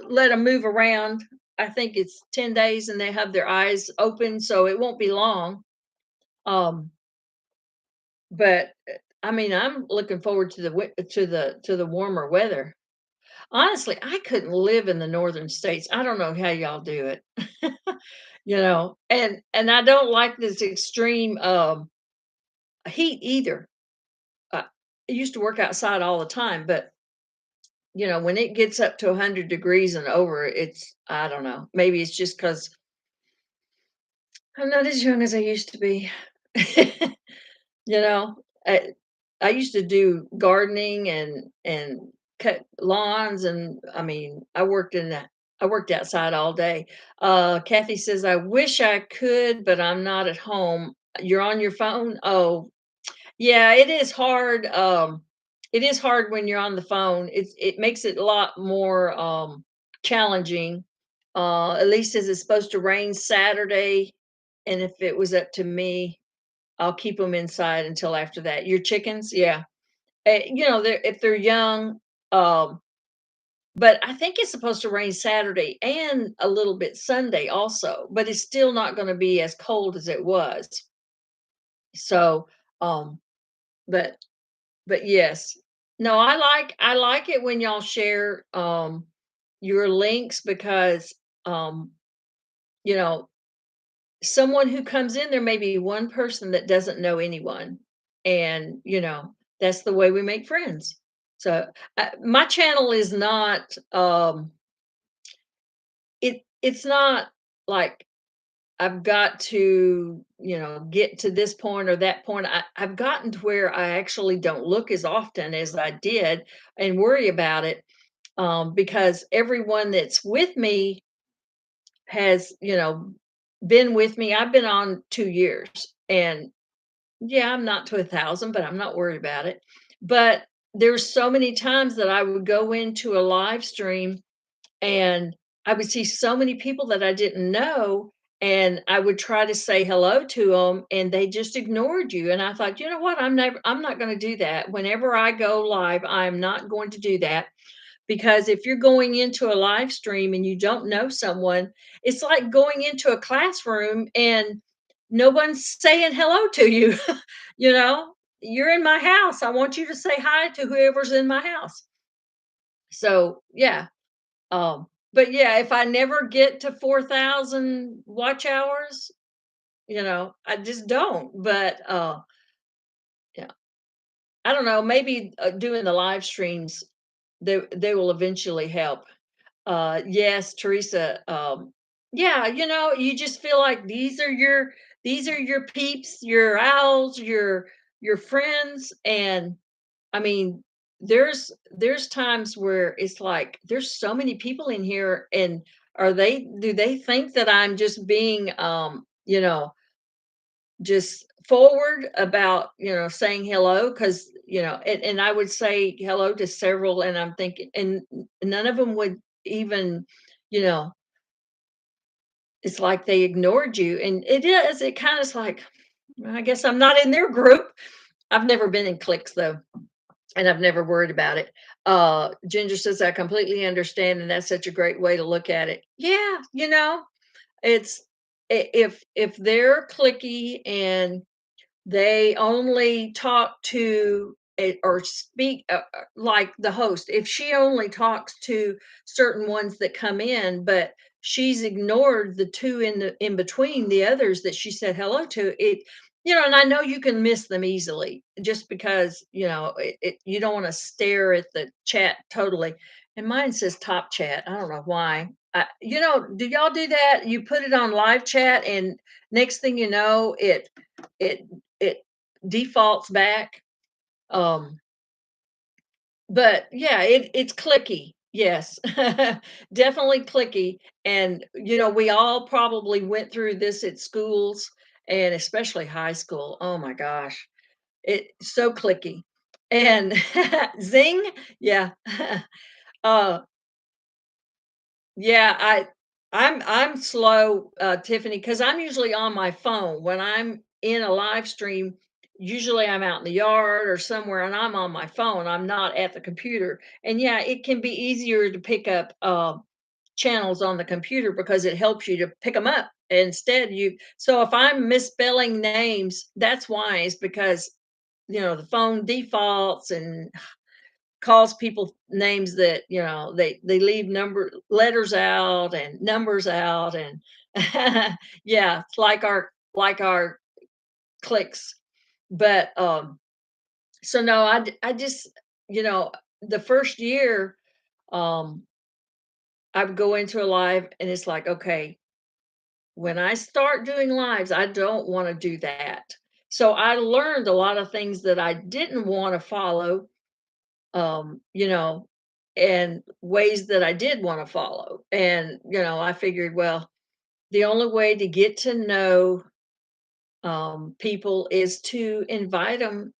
let them move around. I think it's 10 days and they have their eyes open, so it won't be long. Um, but I mean, I'm looking forward to the warmer weather. Honestly, I couldn't live in the northern states. I don't know how y'all do it. And I don't like this extreme, heat either. I used to work outside all the time, but, when it gets up to 100 degrees and over, it's I don't know, maybe it's just because 'cause I'm not as young as I used to be. You know? I used to do gardening and cut lawns, and, I mean, I worked outside all day. Kathy says, "I wish I could, but I'm not at home." You're on your phone? Oh, yeah, it is hard when you're on the phone. It makes it a lot more, challenging. At least as it's supposed to rain Saturday, and if it was up to me, I'll keep them inside until after that. Your chickens? Yeah. If they're young, um, but I think it's supposed to rain Saturday and a little bit Sunday also, but it's still not gonna be as cold as it was. So, um, but but yes. No, I like it when y'all share, your links because, um, you know, someone who comes in, there may be one person that doesn't know anyone, and, that's the way we make friends. So, my channel is not, it's not like I've got to, get to this point or that point. I've gotten to where I actually don't look as often as I did and worry about it, because everyone that's with me has, been with me. I've been on 2 years, and yeah, I'm not to 1,000, but I'm not worried about it. But there's so many times that I would go into a live stream and I would see so many people that I didn't know, and I would try to say hello to them, and they just ignored you. And I thought, you know what? I'm not going to do that. Whenever I go live, I'm not going to do that, because if you're going into a live stream and you don't know someone, it's like going into a classroom and no one's saying hello to you. you know, you're in my house. I want you to say hi to whoever's in my house. So, yeah. But yeah, if I never get to 4,000 watch hours, I just don't. But yeah, I don't know. Maybe doing the live streams, they will eventually help. Yes, Teresa. Yeah, you just feel like these are your peeps, your owls, your friends, and I mean, there's times where it's like there's so many people in here, and do they think that I'm just being just forward about, saying hello, because and I would say hello to several, and I'm thinking, and none of them would even, you know, it's like they ignored you, and it kind of is like, "Well, I guess I'm not in their group." I've never been in cliques though, and I've never worried about it. Ginger says, "I completely understand, and that's such a great way to look at it." Yeah, it's if they're clicky and they only talk to or speak, like the host. If she only talks to certain ones that come in, but she's ignored the two in between, the others that she said hello to, and I know you can miss them easily just because you don't want to stare at the chat totally. And mine says top chat. I don't know why. Do y'all do that? You put it on live chat, and next thing you know, it it defaults back. Um, but yeah, it's clicky. Yes, definitely clicky. And we all probably went through this at schools, and especially high school. Oh my gosh, it's so clicky. And zing, yeah. uh, Yeah, I'm slow, Tiffany, because I'm usually on my phone. When I'm in a live stream, usually I'm out in the yard or somewhere and I'm on my phone. I'm not at the computer. And yeah, it can be easier to pick up channels on the computer because it helps you to pick them up. Instead, so if I'm misspelling names, that's why, is because the phone defaults, and calls people names that, they leave number letters out and numbers out, and yeah, it's like our clicks. But, so no, I just, you know, the first year, um, I would go into a live and it's like, okay, when I start doing lives, I don't wanna do that. So I learned a lot of things that I didn't wanna follow, you know, and ways that I did wanna follow. And, I figured, well, the only way to get to know, people is to invite them,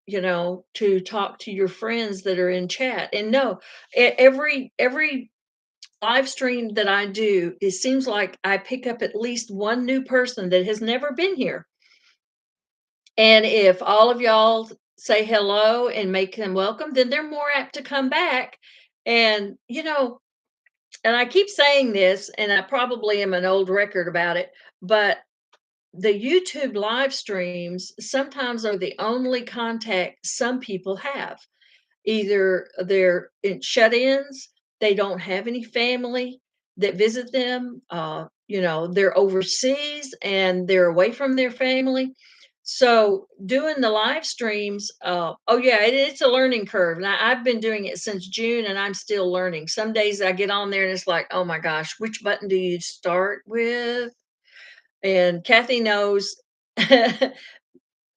to talk to your friends that are in chat. And no, every live stream that I do, it seems like I pick up at least one new person that has never been here. And if all of y'all say hello and make them welcome, then they're more apt to come back. And, and I keep saying this, and I probably am an old record about it, but the YouTube live streams sometimes are the only contact some people have. Either they're shut-ins, they don't have any family that visit them, they're overseas and they're away from their family. So doing the live streams, oh yeah, it's a learning curve. And I've been doing it since June and I'm still learning. Some days I get on there and it's like, oh my gosh, which button do you start with? And Kathy knows. uh,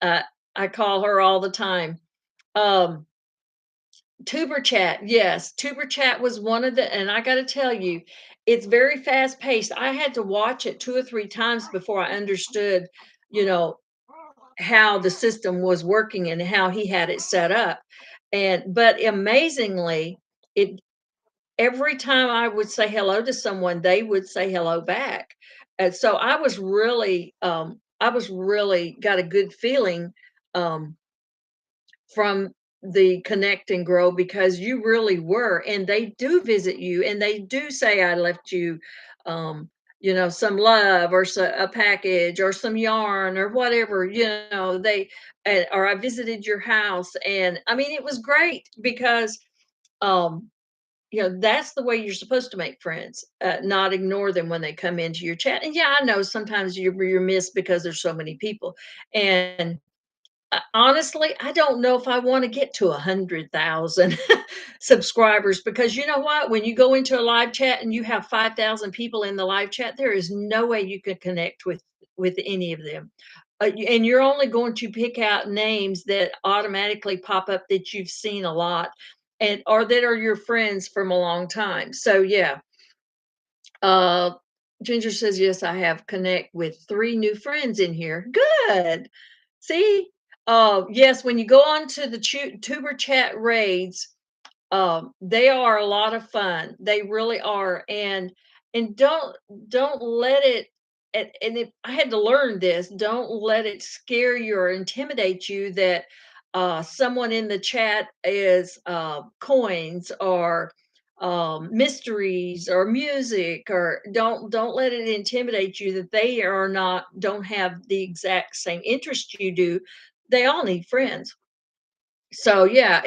I call her all the time. Um, Tuber chat, yes. Tuber chat was one of the, and I gotta tell you, it's very fast paced. I had to watch it 2 or 3 times before I understood, you know, how the system was working and how he had it set up. But amazingly, it every time I would say hello to someone, they would say hello back. And so I was really got a good feeling, um, from the connect and grow, because you really were, and they do visit you and they do say, I left you, some love or a package or some yarn or whatever, or I visited your house. And I mean, it was great because, um, that's the way you're supposed to make friends, not ignore them when they come into your chat. And yeah, I know sometimes you're missed because there's so many people. And honestly, I don't know if I wanna get to 100,000 subscribers, because you know what? When you go into a live chat and you have 5,000 people in the live chat, there is no way you can connect with any of them. And you're only going to pick out names that automatically pop up that you've seen a lot, and or that are your friends from a long time. So, yeah. Uh, Ginger says, "Yes, I have connect with 3 new friends in here." Good. See? Yes, when you go on to the Tuber chat raids, they are a lot of fun. They really are. And don't let it, and if I had to learn this, don't let it scare you or intimidate you that someone in the chat is coins or mysteries or music, or don't let it intimidate you that they are not don't have the exact same interest you do. They all need friends. So yeah,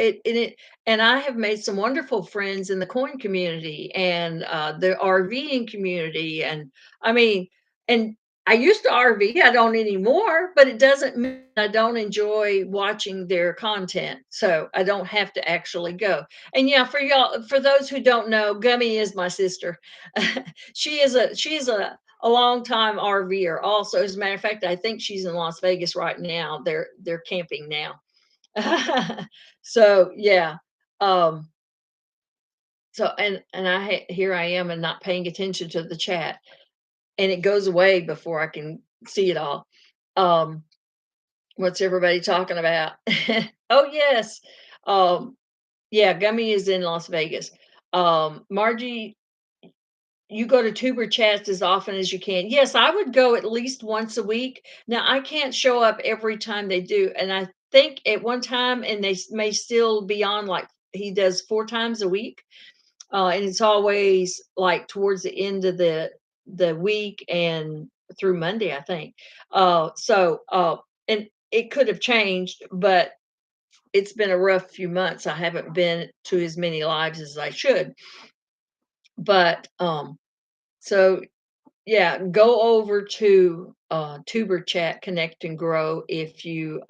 and I have made some wonderful friends in the coin community and the RVing community. And I mean, and I used to RV, I don't anymore, but it doesn't mean I don't enjoy watching their content. So I don't have to actually go. And yeah, for y'all, for those who don't know, Gummy is my sister. She's a long time RVer also. As a matter of fact, I think she's in Las Vegas right now. They're camping now. So, yeah, um, and here I am and not paying attention to the chat, and it goes away before I can see it all. Um, what's everybody talking about? Oh, yes. Um, yeah, Gummy is in Las Vegas. Margie, you go to Tuber chats as often as you can. Yes, I would go at least once a week. Now, I can't show up every time they do, and I think at one time, and they may still be on, like he does 4 times a week, and it's always like towards the end of the week and through Monday, I think. And it could have changed, but it's been a rough few months. I haven't been to as many lives as I should, but so yeah, go over to Tuber Chat, Connect and Grow if you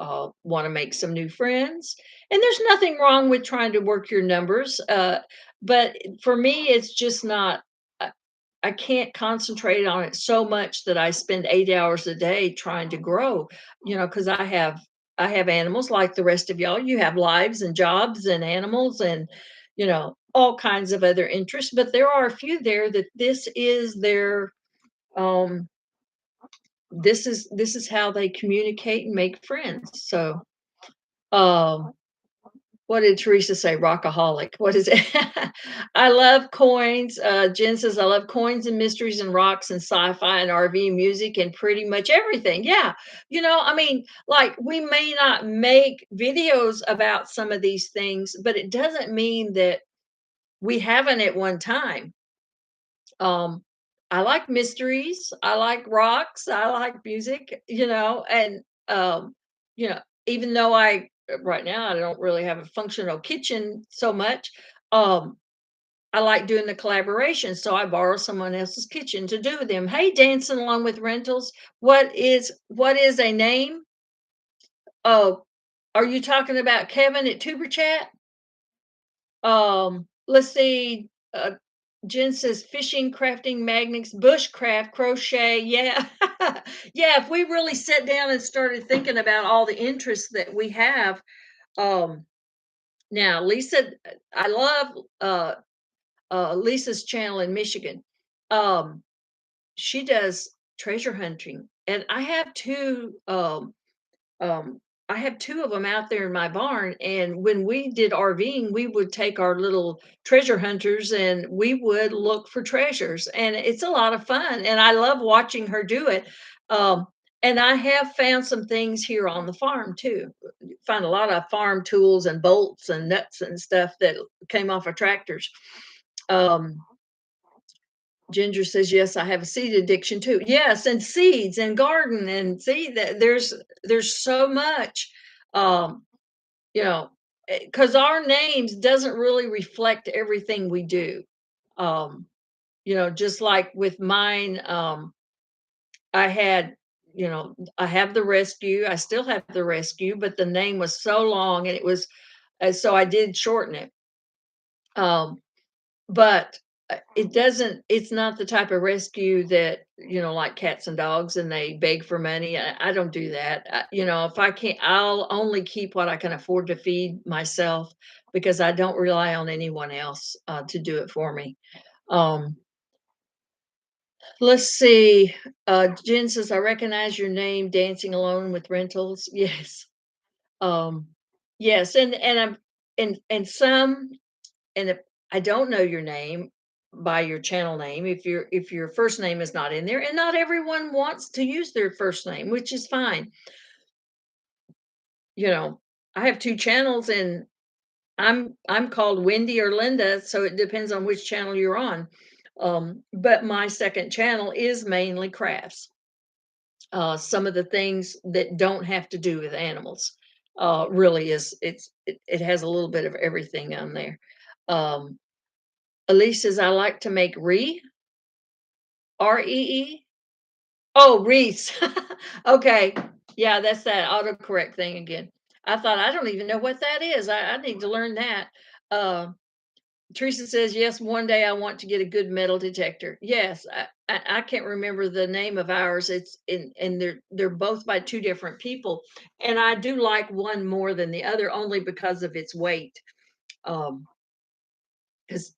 want to make some new friends. And there's nothing wrong with trying to work your numbers. But for me, it's just not, I, I can't concentrate on it so much that I spend 8 hours a day trying to grow, because I have animals like the rest of y'all. You have lives and jobs and animals and, all kinds of other interests. But there are a few there that um this is how they communicate and make friends. So um what did Teresa say? Rockaholic. What is it? I love coins. Jen says, I love coins and mysteries and rocks and sci-fi and RV music and pretty much everything. Yeah. I mean, like we may not make videos about some of these things, but it doesn't mean that we haven't at one time. Um, I like mysteries, I like rocks, I like music, and you know, even though right now I don't really have a functional kitchen so much, um, I like doing the collaboration. So I borrow someone else's kitchen to do them. Hey, dancing along with rentals. What is a name? Oh, are you talking about Kevin at Tuber Chat? Let's see. Jen says fishing, crafting, magnets, bushcraft, crochet. Yeah. Yeah. If we really sat down and started thinking about all the interests that we have, um, now Lisa, I love Lisa's channel in Michigan. Um, she does treasure hunting, and um, I have two of them out there in my barn. And when we did RVing, we would take our little treasure hunters and we would look for treasures. And it's a lot of fun. And I love watching her do it. Um, and I have found some things here on the farm too. Find a lot of farm tools and bolts and nuts and stuff that came off of tractors. Um, Ginger says, "Yes, I have a seed addiction too." Yes, and seeds and garden and see that there's so much, um, you know, because our names doesn't really reflect everything we do. Um, just like with mine, I had, I have the rescue. I still have the rescue, but the name was so long and so I did shorten it. Um, But, it's not the type of rescue that, like cats and dogs and they beg for money. I don't do that. If I can't, I'll only keep what I can afford to feed myself because I don't rely on anyone else, to do it for me. Um, let's see. Jen says, "I recognize your name, Dancing Alone with Rentals." Yes. Um, yes, and I'm and some and if I don't know your name by your channel name, if your first name is not in there, and not everyone wants to use their first name, which is fine. You know, I have two channels and I'm called Wendy or Linda, so it depends on which channel you're on. But my second channel is mainly crafts. Some of the things that don't have to do with animals. Really it has a little bit of everything on there. Um, Elise says, I like to make REE. Oh, Reese. Okay. Yeah, that's that autocorrect thing again. I thought, I don't even know what that is. I need to learn that. Uh, Teresa says, yes, one day I want to get a good metal detector. Yes, I can't remember the name of ours. It's and they're both by two different people. And I do like one more than the other only because of its weight. Um, because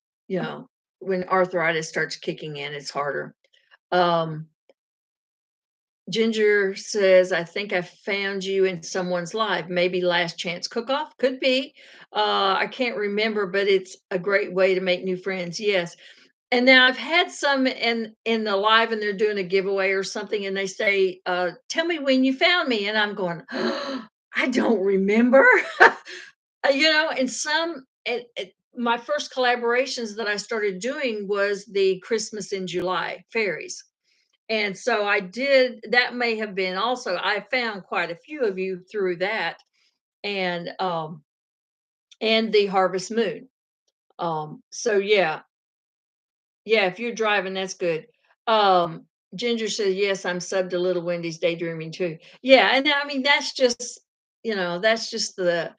when arthritis starts kicking in, it's harder. Um, Ginger says, I think I found you in someone's live. Maybe Last Chance Cook Off. Could be. I can't remember, but it's a great way to make new friends. Yes. And now I've had some in the live and they're doing a giveaway or something, and they say, tell me when you found me. And I'm going, oh, I don't remember. And my first collaborations that I started doing was the Christmas in July fairies. And so I did, that may have been also, I found quite a few of you through that. And and the harvest moon. So yeah, yeah, if you're driving, that's good. Um, Ginger says, "Yes, I'm subbed to Little Wendy's daydreaming too." Yeah, and I mean that's just that's just the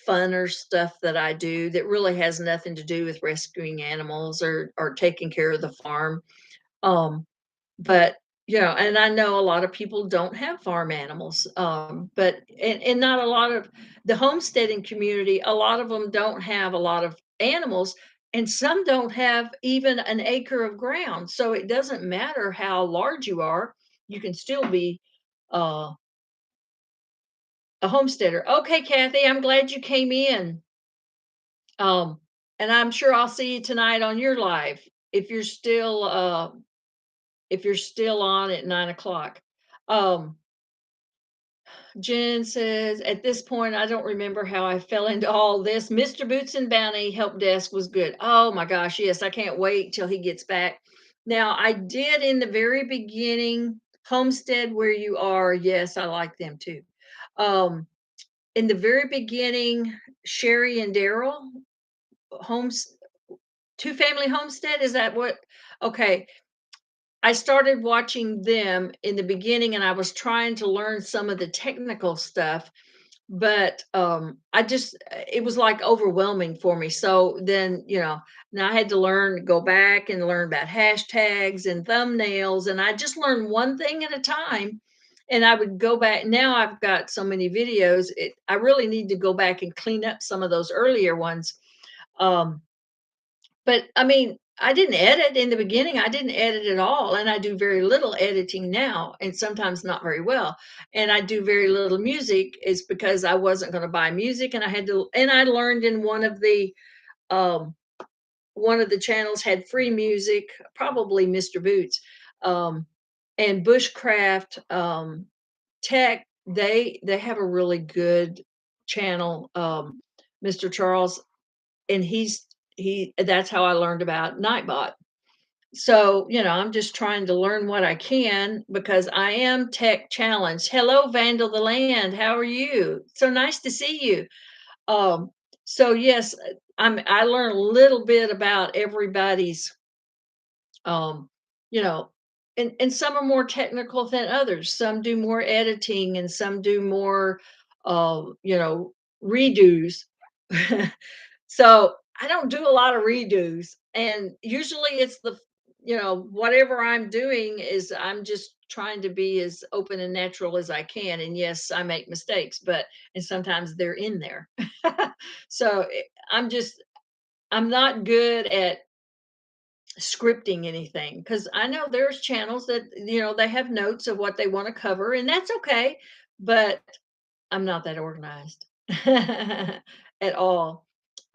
funner stuff that I do that really has nothing to do with rescuing animals or taking care of the farm. Um, but and I know a lot of people don't have farm animals, but and not a lot of the homesteading community, a lot of them don't have a lot of animals, and some don't have even an acre of ground. So it doesn't matter how large you are, you can still be uh, a homesteader. Okay, Kathy, I'm glad you came in. Um, and I'm sure I'll see you tonight on your live if you're still on at 9 o'clock. Um, Jen says, at this point, I don't remember how I fell into all this. Mr. Boots and Bounty help desk was good. Oh my gosh, yes, I can't wait till he gets back. Now, I did in the very beginning, Homestead Where You Are. Yes, I like them too. Um, in the very beginning, Sherry and Daryl, homes, two family homestead. Is that what? Okay. I started watching them in the beginning and I was trying to learn some of the technical stuff, but I just it was like overwhelming for me. So then, now I had to go back and learn about hashtags and thumbnails, and I just learned one thing at a time. And I would go back. Now I've got so many videos. I really need to go back and clean up some of those earlier ones. Um, but I mean, I didn't edit in the beginning. I didn't edit at all. And I do very little editing now and sometimes not very well. And I do very little music is because I wasn't going to buy music and I learned in um, one of the channels had free music, probably Mr. Boots, um, and Bushcraft, Tech. They have a really good channel, Mr. Charles, and he that's how I learned about Nightbot. So, I'm just trying to learn what I can because I am tech challenged. Hello, Vandal the Land. How are you? So nice to see you. Um, so yes, I learn a little bit about everybody's um, you know, and some are more technical than others. Some do more editing and some do more redos. So I don't do a lot of redos. And usually it's whatever I'm doing is I'm just trying to be as open and natural as I can. And yes, I make mistakes, and sometimes they're in there. So I'm not good at scripting anything because I know there's channels that, they have notes of what they want to cover, and that's okay. But I'm not that organized at all.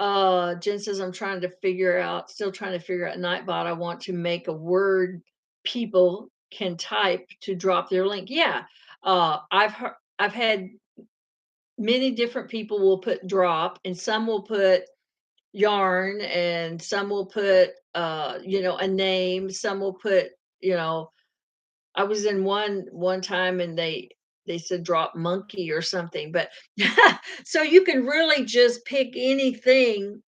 Jen says, I'm still trying to figure out Nightbot. I want to make a word people can type to drop their link. Yeah. I've had many different people will put drop and some will put yarn and some will put a name, some will put, you know, I was in one time and they said drop monkey or something, but so you can really just pick anything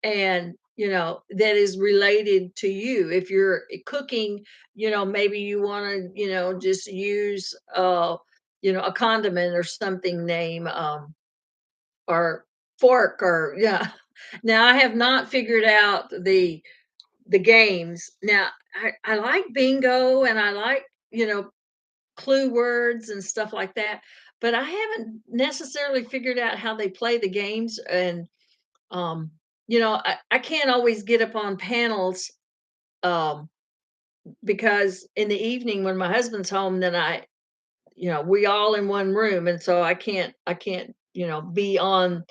and that is related to you. If you're cooking, maybe you want to, just use a condiment or something name or fork or yeah. Now I have not figured out the games. Now I like bingo and I like, clue words and stuff like that, but I haven't necessarily figured out how they play the games. And I can't always get up on panels um because in the evening when my husband's home, then we all in one room, and so I can't be on.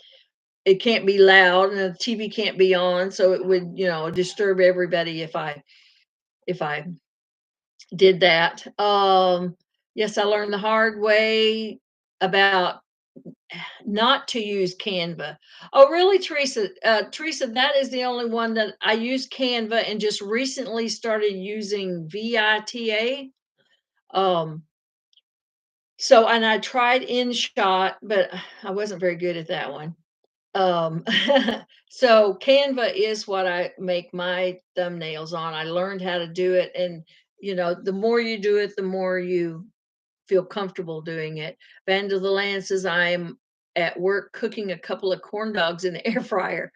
It can't be loud and the TV can't be on, so it would, disturb everybody if I did that. Yes, I learned the hard way about not to use Canva. Oh, really, Teresa? Teresa, that is the only one that I use Canva and just recently started using VITA. Um, and I tried InShot, but I wasn't very good at that one. Um, so Canva is what I make my thumbnails on. I learned how to do it, and the more you do it, the more you feel comfortable doing it. Van the Land says I'm at work cooking a couple of corn dogs in the air fryer.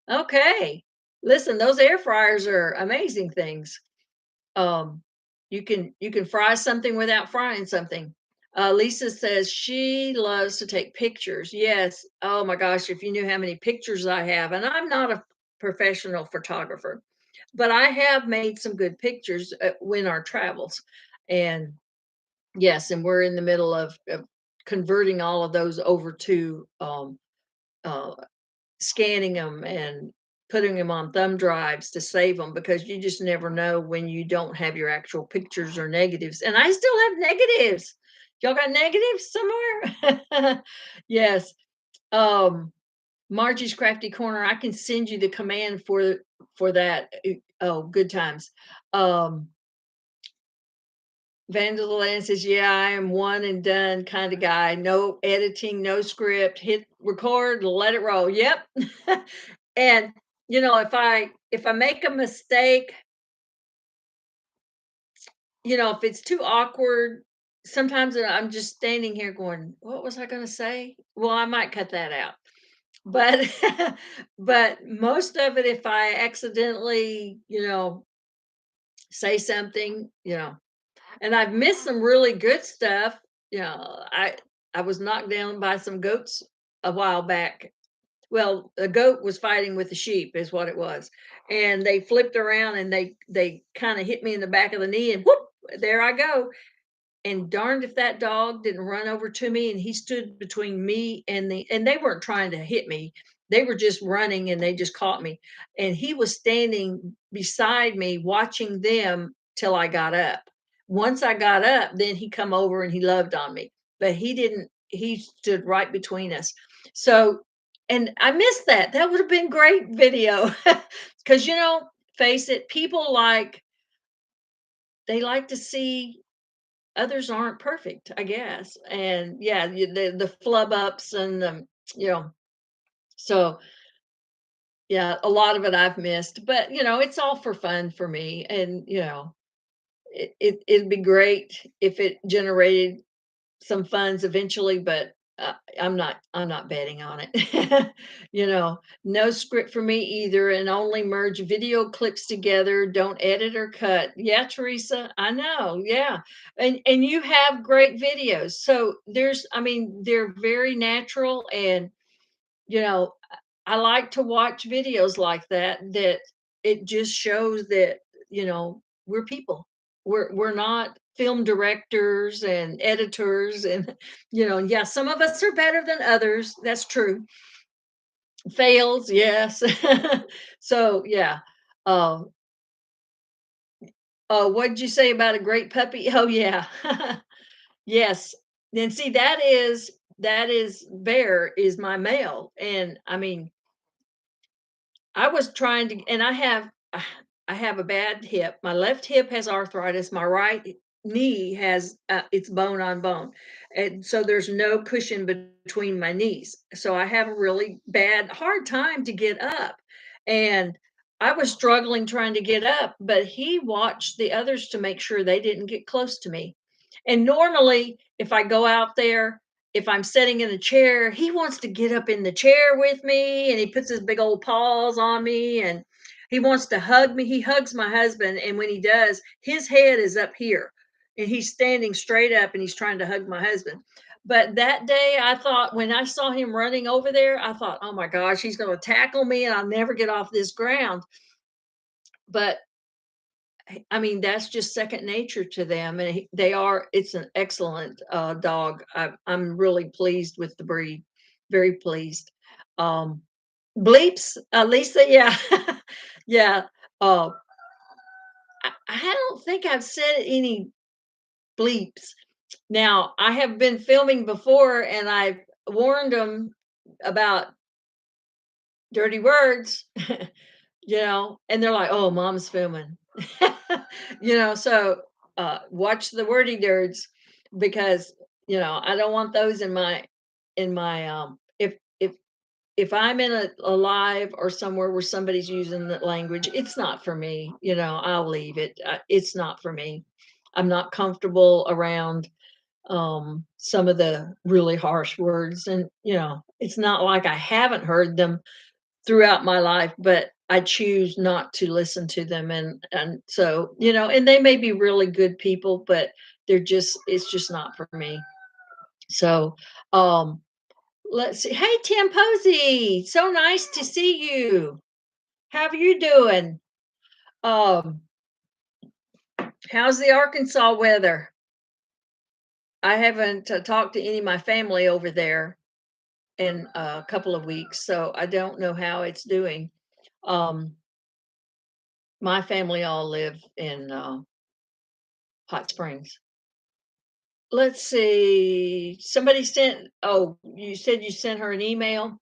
Okay. Listen, those air fryers are amazing things. Um, you can fry something without frying something. Lisa says she loves to take pictures. Yes. Oh my gosh, if you knew how many pictures I have, and I'm not a professional photographer, but I have made some good pictures when our travels. And yes, and we're in the middle of converting all of those over to uh, scanning them and putting them on thumb drives to save them, because you just never know when you don't have your actual pictures or negatives. And I still have negatives. Y'all got negatives somewhere? Yes. Um, Margie's Crafty Corner. I can send you the command for that. Oh, good times. Vanderland says, yeah, I am one and done kind of guy. No editing, no script, hit record, let it roll. Yep. And if I make a mistake, if it's too awkward, sometimes I'm just standing here going, what was I going to say? Well, I might cut that out. But but most of it, if I accidentally, say something, and I've missed some really good stuff. I was knocked down by some goats a while back. Well, a goat was fighting with a sheep, is what it was, and they flipped around and they kind of hit me in the back of the knee, and whoop, there I go. And darned if that dog didn't run over to me, and he stood between me and they weren't trying to hit me. They were just running and they just caught me. And he was standing beside me watching them till I got up. Once I got up, then he come over and he loved on me. But he didn't, he stood right between us. So, and I missed that. That would have been great video. Cuz face it, people they like to see others aren't perfect, I guess. And yeah, the flub ups and you know, so yeah, a lot of it I've missed, but it's all for fun for me. And it'd be great if it generated some funds eventually, but I'm not betting on it. No script for me either, and only merge video clips together. Don't edit or cut. Yeah, Teresa, I know. Yeah, and you have great videos. So I mean, they're very natural, and you know, I like to watch videos like that. That it just shows that we're people. We're not film directors and editors, and yeah, some of us are better than others. That's true. Fails, yes. So yeah. Uh, what did you say about a great puppy? Oh yeah. Yes. Then see, that is Bear is my male, and I mean I was trying to, and I have a bad hip. My left hip has arthritis. My right knee has it's bone on bone, and so there's no cushion between my knees. So I have a really bad, hard time to get up, and I was struggling trying to get up. But he watched the others to make sure they didn't get close to me. And normally, if I go out there, if I'm sitting in a chair, he wants to get up in the chair with me, and he puts his big old paws on me, and he wants to hug me. He hugs my husband, and when he does, his head is up here and he's standing straight up and he's trying to hug my husband. But that day, I thought, when I saw him running over there, I thought, oh my gosh, he's going to tackle me and I'll never get off this ground. But I mean, that's just second nature to them, and it's an excellent dog. I'm really pleased with the breed, very pleased. Um, Bleeps, Lisa, yeah, yeah. Uh, I don't think I've said any bleeps. Now, I have been filming before, and I've warned them about dirty words, and they're like, "Oh, mom's filming," So watch the wordy dirts, because I don't want those in my if if I'm in a live or somewhere where somebody's using that language, it's not for me. I'll leave it. It's not for me. I'm not comfortable around some of the really harsh words, and it's not like I haven't heard them throughout my life, but I choose not to listen to them, and so and they may be really good people, but it's just not for me. So, um, let's see. Hey, Tim Posey, so nice to see you. How are you doing? Um, how's the Arkansas weather? I haven't talked to any of my family over there in a couple of weeks, so I don't know how it's doing. Um, my family all live in Hot Springs. Let's see. Somebody sent. Oh, you said you sent her an email.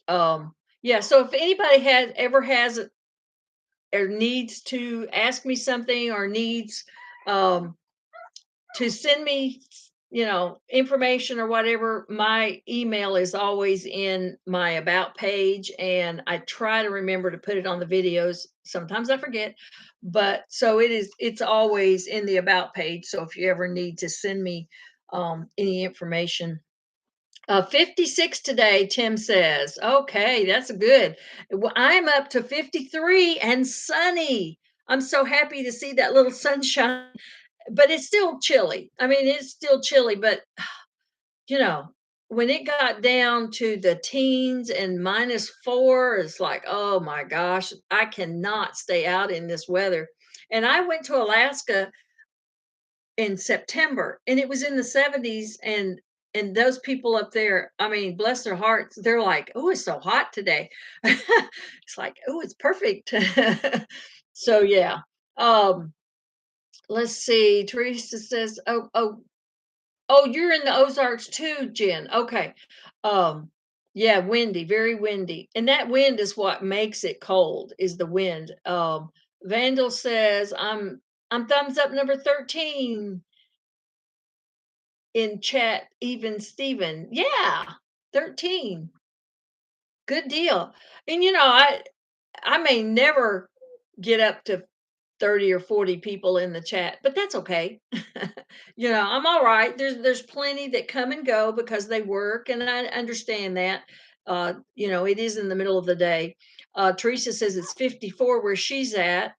Yeah. So if anybody has or needs to ask me something or needs um, to send me, information or whatever, my email is always in my about page, and I try to remember to put it on the videos. Sometimes I forget, but so it's always in the about page. So if you ever need to send me any information. 56 today, Tim says. Okay, that's good. Well, I'm up to 53 and sunny. I'm so happy to see that little sunshine, but it's still chilly. I mean, it's still chilly, but you know, when it got down to the teens and -4, it's like, oh my gosh, I cannot stay out in this weather. And I went to Alaska in September, and it was in the 70s, and those people up there, I mean, bless their hearts, they're like, "Oh, it's so hot today." It's like, "Oh, it's perfect." So yeah. Um, let's see. Teresa says, "Oh, you're in the Ozarks too, Jen." Okay. Um, yeah, windy, very windy. And that wind is what makes it cold, is the wind. Vandal says, I'm thumbs up number 13 in chat, even Steven. Yeah, 13. Good deal. And I may never get up to 30 or 40 people in the chat, but that's okay. I'm all right. There's plenty that come and go because they work, and I understand that. It is in the middle of the day. Teresa says it's 54 where she's at,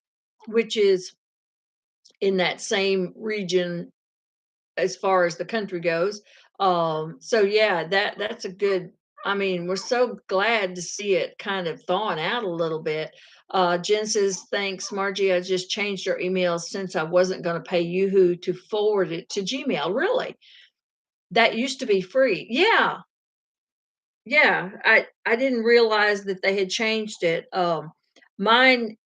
which is in that same region as far as the country goes. So yeah, that's a good. I mean, we're so glad to see it kind of thawing out a little bit. Jen says, thanks, Margie. I just changed our email since I wasn't going to pay YooHoo to forward it to Gmail. Really? That used to be free. Yeah. Yeah. I didn't realize that they had changed it. Mine,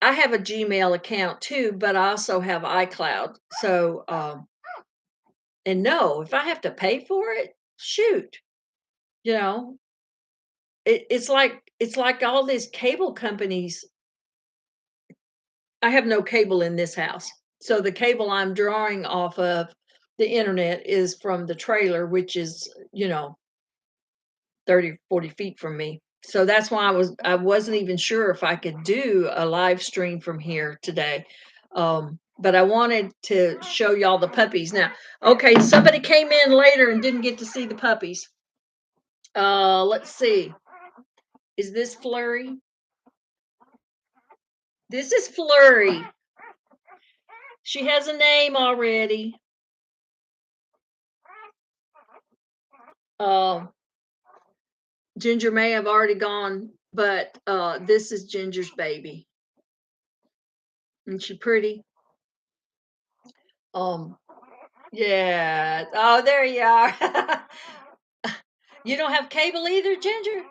I have a Gmail account too, but I also have iCloud. So, and no, if I have to pay for it, shoot, you know, it's like all these cable companies. I have no cable in this house. So the cable I'm drawing off of the internet is from the trailer, which is, 30, 40 feet from me. So that's why I wasn't even sure if I could do a live stream from here today. But I wanted to show y'all the puppies. Now, okay, somebody came in later and didn't get to see the puppies. Let's see. Is this Flurry? This is Flurry. She has a name already. Uh, Ginger may have already gone, but this is Ginger's baby. Isn't she pretty? Um, yeah. Oh, there you are. You don't have cable either, Ginger?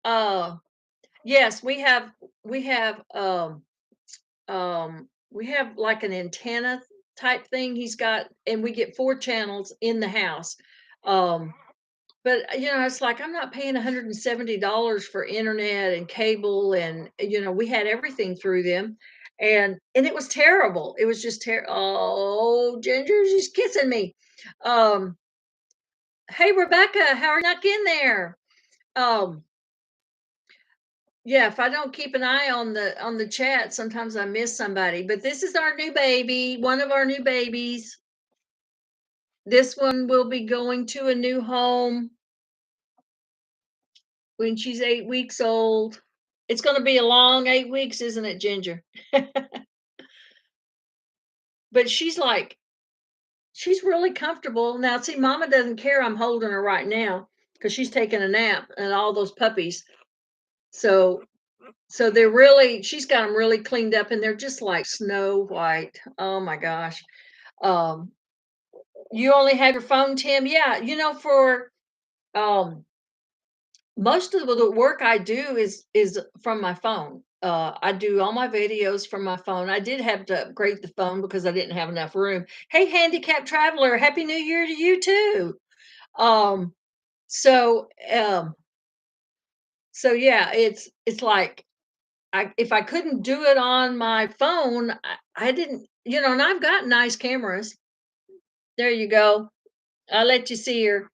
Uh, yes, we have like an antenna type thing he's got, and we get 4 channels in the house. Um, but it's like I'm not paying $170 for internet and cable, and we had everything through them, and it was terrible. It was just terrible. Oh, Ginger, she's kissing me. Um, hey Rebecca, how are you not in there? Um, Yeah, if I don't keep an eye on the chat, sometimes I miss somebody. But this is our new baby, one of our new babies. This one will be going to a new home when she's 8 weeks old. It's going to be a long 8 weeks, isn't it, Ginger? But she's really comfortable. Now, see, Mama doesn't care I'm holding her right now because she's taking a nap and all those puppies. So, so they're really, she's got them really cleaned up and they're just like snow white. Oh my gosh. Um, you only have your phone, Tim? Yeah, for um most of the work I do is from my phone. I do all my videos from my phone. I did have to upgrade the phone because I didn't have enough room. Hey, handicapped traveler, happy New Year to you too. Um, so um, so yeah, it's like if I couldn't do it on my phone, I didn't, and I've got nice cameras. There you go. I'll let you see her.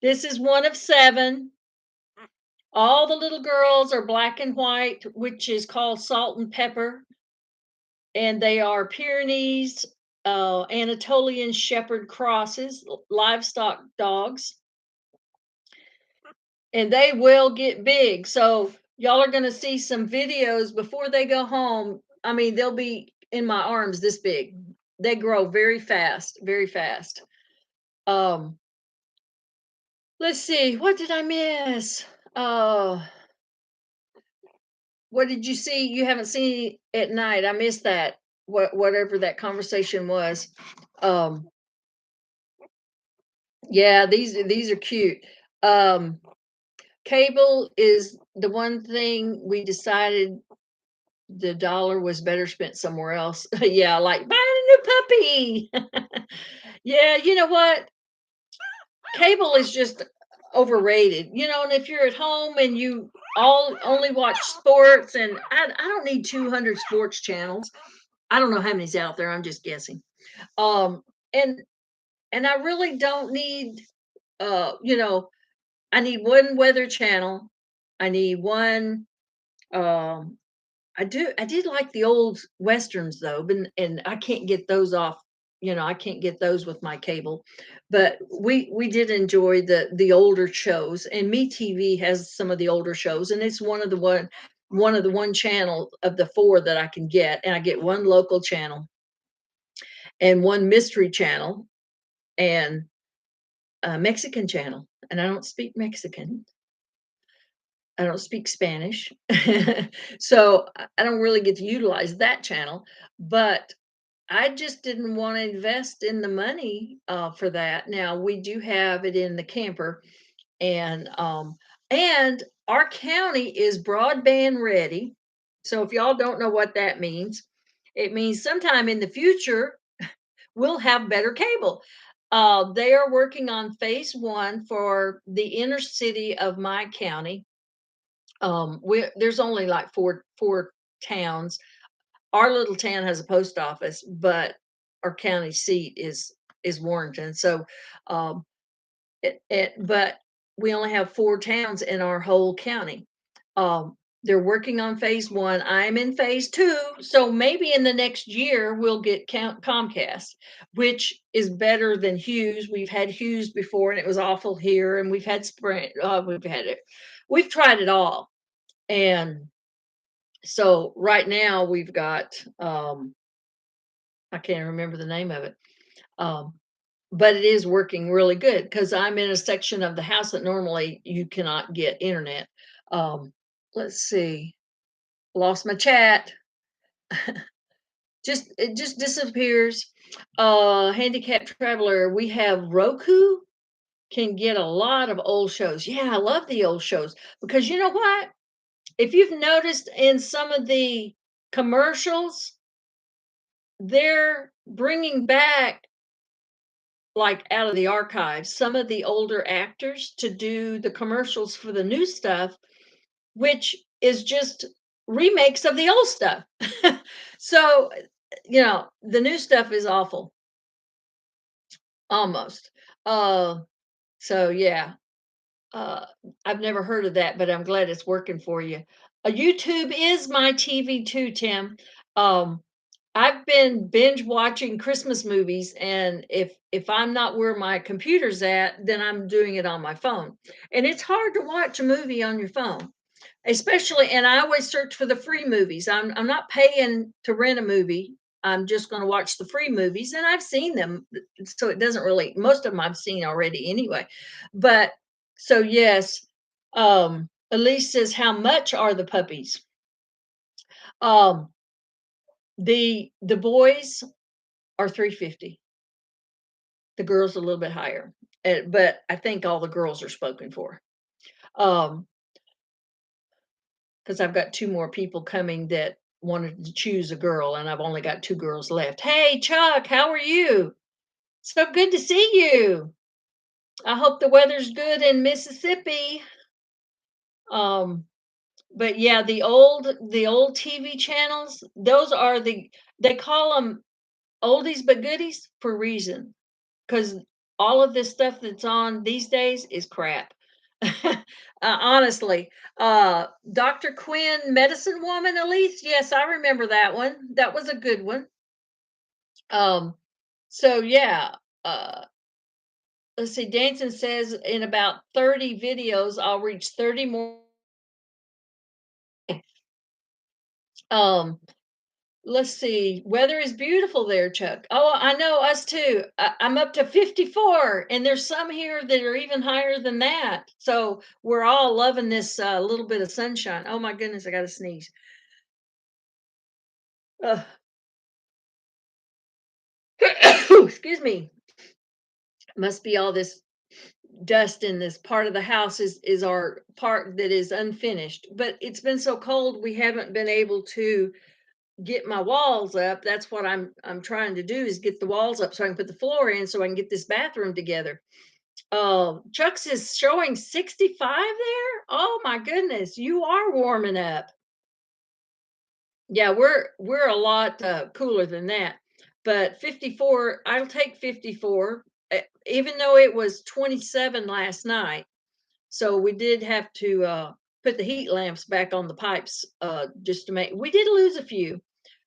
This is one of seven. All the little girls are black and white, which is called salt and pepper, and they are Pyrenees, Anatolian Shepherd crosses, livestock dogs, and they will get big. So y'all are going to see some videos before they go home. I mean, they'll be in my arms this big. They grow very fast, very fast. Um, let's see, what did I miss? Uh, What did you see? You haven't seen at night. I missed that. Whatever that conversation was. Um, yeah, these are cute. Um, Cable is the one thing we decided the dollar was better spent somewhere else. Yeah, like buying a new puppy. Yeah, you know what? Cable is just overrated. And if you're at home and you all only watch sports, and I don't need 200 sports channels. I don't know how many's out there. I'm just guessing. Um, and I really don't need I need one weather channel. I need one um I did like the old westerns though, but and I can't get those off, I can't get those with my cable. But we did enjoy the older shows, and Me TV has some of the older shows, and it's one of the one channel of the four that I can get, and I get one local channel and one mystery channel and a Mexican channel. And I don't speak Mexican. I don't speak Spanish. So I don't really get to utilize that channel. But I just didn't want to invest in the money for that. Now we do have it in the camper, and our county is broadband ready. So if y'all don't know what that means, it means sometime in the future we'll have better cable. They are working on phase one for the inner city of my county. There's only like four towns. Our little town has a post office, but our county seat is Warrenton. So, um, but we only have four towns in our whole county. They're working on phase one. I'm in phase two. So maybe in the next year, we'll get Comcast, which is better than Hughes. We've had Hughes before and it was awful here. And we've had Sprint. We've had it. We've tried it all. And so right now we've got, I can't remember the name of it. Um, but it is working really good because I'm in a section of the house that normally you cannot get internet. Um, let's see, lost my chat. It just disappears. Handicapped traveler, we have Roku, can get a lot of old shows. Yeah, I love the old shows because you know what? If you've noticed in some of the commercials, they're bringing back, like out of the archives, some of the older actors to do the commercials for the new stuff, which is just remakes of the old stuff. So, the new stuff is awful, almost. Uh, so yeah. Uh, I've never heard of that, but I'm glad it's working for you. YouTube is my TV too, Tim. Um, I've been binge watching Christmas movies, and if I'm not where my computer's at, then I'm doing it on my phone. And it's hard to watch a movie on your phone, especially. And I always search for the free movies. I'm not paying to rent a movie. I'm just going to watch the free movies, and I've seen them, so it doesn't really. Most of them I've seen already anyway. But so yes, Elise says, "How much are the puppies?" Um, the boys are 350. The girls a little bit higher, but I think all the girls are spoken for. Um, because I've got two more people coming that wanted to choose a girl, and I've only got two girls left. Hey, Chuck, how are you? So good to see you. I hope the weather's good in Mississippi. Um, but yeah, the old TV channels, those are they call them oldies but goodies for a reason. Because all of this stuff that's on these days is crap. Honestly, Dr. Quinn, Medicine Woman, Elise. Yes, I remember that one. That was a good one. Um, so yeah, uh, let's see. Danson says in about 30 videos, I'll reach 30 more. Um, let's see. Weather is beautiful there, Chuck. Oh, I know, us too. I'm up to 54, and there's some here that are even higher than that. So we're all loving this little bit of sunshine. Oh my goodness, I got to sneeze. Ugh. Excuse me. Must be all this dust in this part of the house is our part that is unfinished. But it's been so cold, we haven't been able to get my walls up. That's what I'm trying to do, is get the walls up so I can put the floor in so I can get this bathroom together. Chuck's is showing 65 there. Oh my goodness, you are warming up. Yeah, we're a lot cooler than that. But 54, I'll take 54, even though it was 27 last night. So we did have to put the heat lamps back on the pipes just to make. We did lose a few,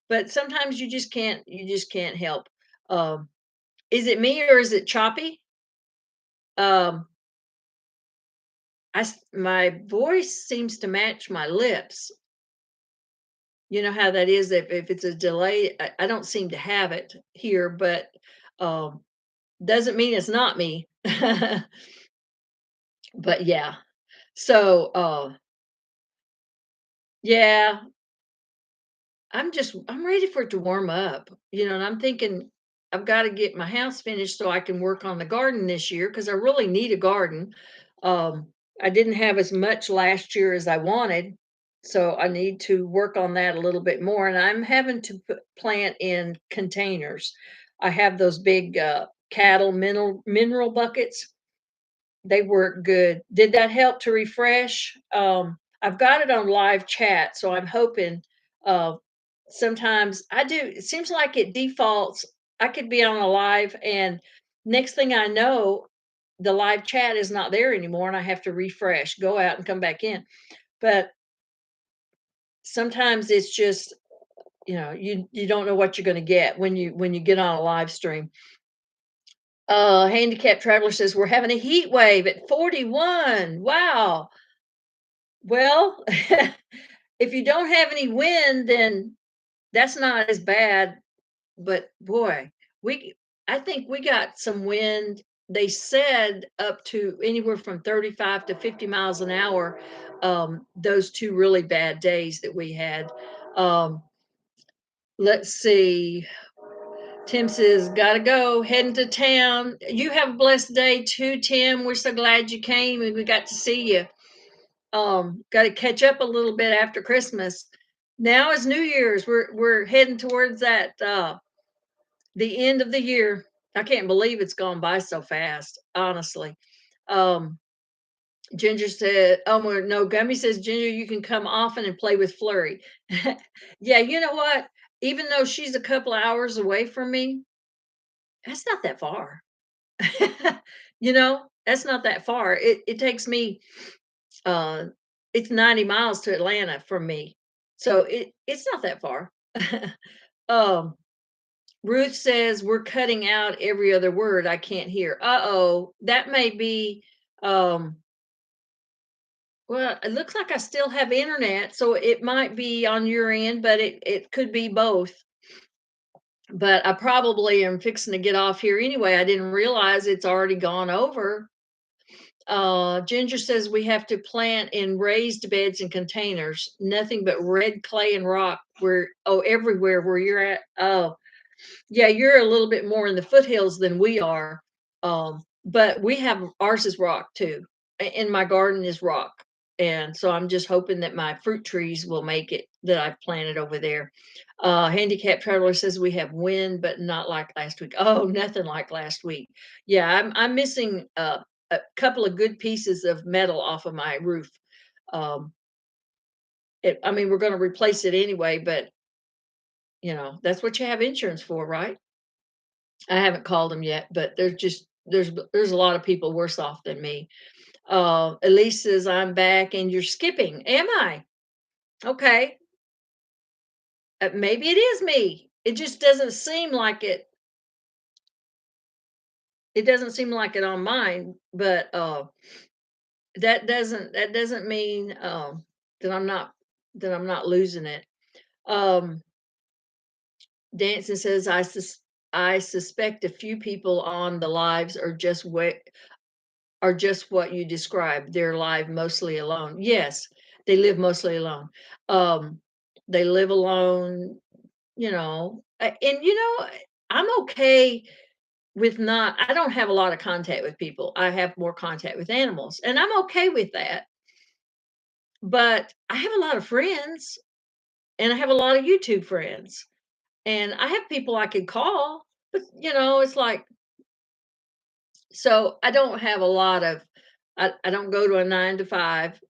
but sometimes you just can't help. Um, is it me or is it choppy? Um, my voice seems to match my lips. You know how that is. If it's a delay, I don't seem to have it here, but um, doesn't mean it's not me. But yeah, so yeah, I'm ready for it to warm up, and I'm thinking I've got to get my house finished so I can work on the garden this year because I really need a garden. Um, I didn't have as much last year as I wanted, so I need to work on that a little bit more. And I'm having to plant in containers. I have those big cattle mineral buckets. They work good. Did that help to refresh? I've got it on live chat, so I'm hoping. Uh, Sometimes I do. It seems like it defaults. I could be on a live, and next thing I know, the live chat is not there anymore, and I have to refresh, go out, and come back in. But sometimes it's just you don't know what you're going to get when you get on a live stream. Handicapped Traveler says we're having a heat wave at 41. Wow. Well, if you don't have any wind, then that's not as bad. But boy, we I think we got some wind. They said up to anywhere from 35 to 50 miles an hour. Those two really bad days that we had. Um, let's see. Tim says, gotta go, heading to town. You have a blessed day too, Tim. We're so glad you came and we got to see you. Got to catch up a little bit after Christmas. Now is New Year's. We're heading towards that the end of the year. I can't believe it's gone by so fast, honestly. Um, Ginger said, "Oh no." Gummy says, "Ginger, you can come often and play with Flurry." Yeah, you know what? Even though she's a couple of hours away from me, that's not that far. you know, That's not that far. It takes me, uh it's 90 miles to Atlanta from me. So it's not that far. Um, Ruth says, "We're cutting out every other word. I can't hear." Uh-oh, that may be, um well, it looks like I still have internet, so it might be on your end, but it could be both. But I probably am fixing to get off here anyway. I didn't realize it's already gone over. Ginger says we have to plant in raised beds and containers, nothing but red clay and rock where, oh, everywhere where you're at. Oh, yeah, you're a little bit more in the foothills than we are. But we have ours is rock too. And my garden is rock. And so I'm just hoping that my fruit trees will make it that I've planted over there. Handicap Traveler says we have wind, but not like last week. Oh, nothing like last week. Yeah, I'm missing a couple of good pieces of metal off of my roof. Um, I mean, we're going to replace it anyway, but that's what you have insurance for, right? I haven't called them yet, but there's a lot of people worse off than me. Elise says I'm back and you're skipping. Am I? Okay. Maybe it is me. It just doesn't seem like it. It doesn't seem like it on mine, but that doesn't mean that I'm not losing it. Um, Danson says I suspect a few people on the lives are just what you described. They're live mostly alone. Yes, they live mostly alone. Um, they live alone, and I'm okay with not. I don't have a lot of contact with people. I have more contact with animals, and I'm okay with that. But I have a lot of friends, and I have a lot of YouTube friends, and I have people I could call. But it's like, so I don't have a lot of. I don't go to a 9 to 5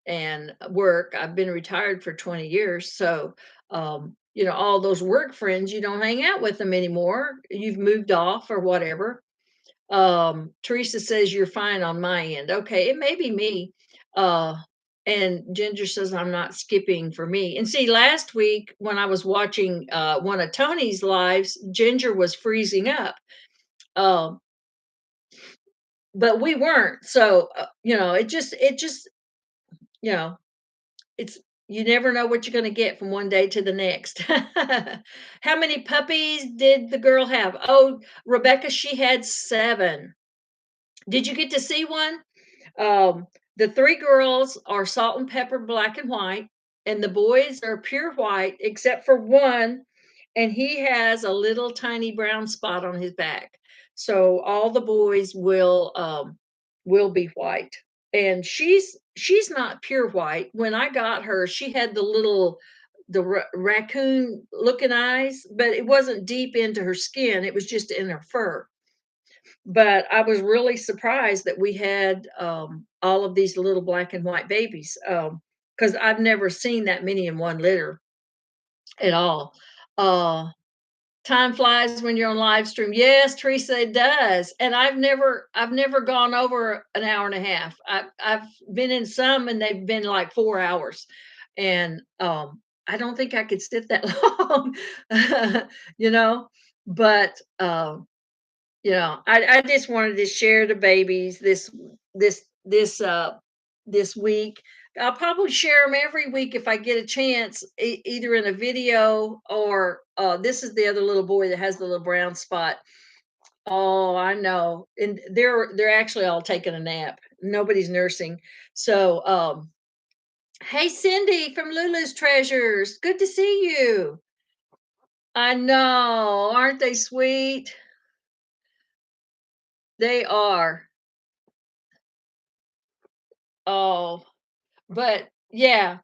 and work. I've been retired for 20 years. So, all those work friends, you don't hang out with them anymore. You've moved off or whatever. Teresa says you're fine on my end. Okay, it may be me. Uh, and Ginger says I'm not skipping for me. And see, last week when I was watching one of Tony's lives, Ginger was freezing up. Um, but we weren't. So, it just, you know, it's you never know what you're gonna get from one day to the next. How many puppies did the girl have? Oh, Rebecca, she had 7. Did you get to see one? The 3 girls are salt and pepper, black and white, and the boys are pure white except for one, and he has a little tiny brown spot on his back. So all the boys will be white. And she's not pure white. When I got her, she had the raccoon looking eyes, but it wasn't deep into her skin. It was just in her fur. But I was really surprised that we had all of these little black and white babies, because I've never seen that many in one litter at all. Uh, Time flies when you're on live stream. Yes, Teresa, it does. And I've never gone over an hour and a half. I've been in some and they've been like 4 hours. And I don't think I could sit that long, you know. But I just wanted to share the babies this week. I'll probably share them every week if I get a chance, either in a video or this is the other little boy that has the little brown spot. Oh, I know, and they're actually all taking a nap. Nobody's nursing. So, hey, Cindy from Lulu's Treasures, good to see you. I know, aren't they sweet? They are. Oh, but yeah,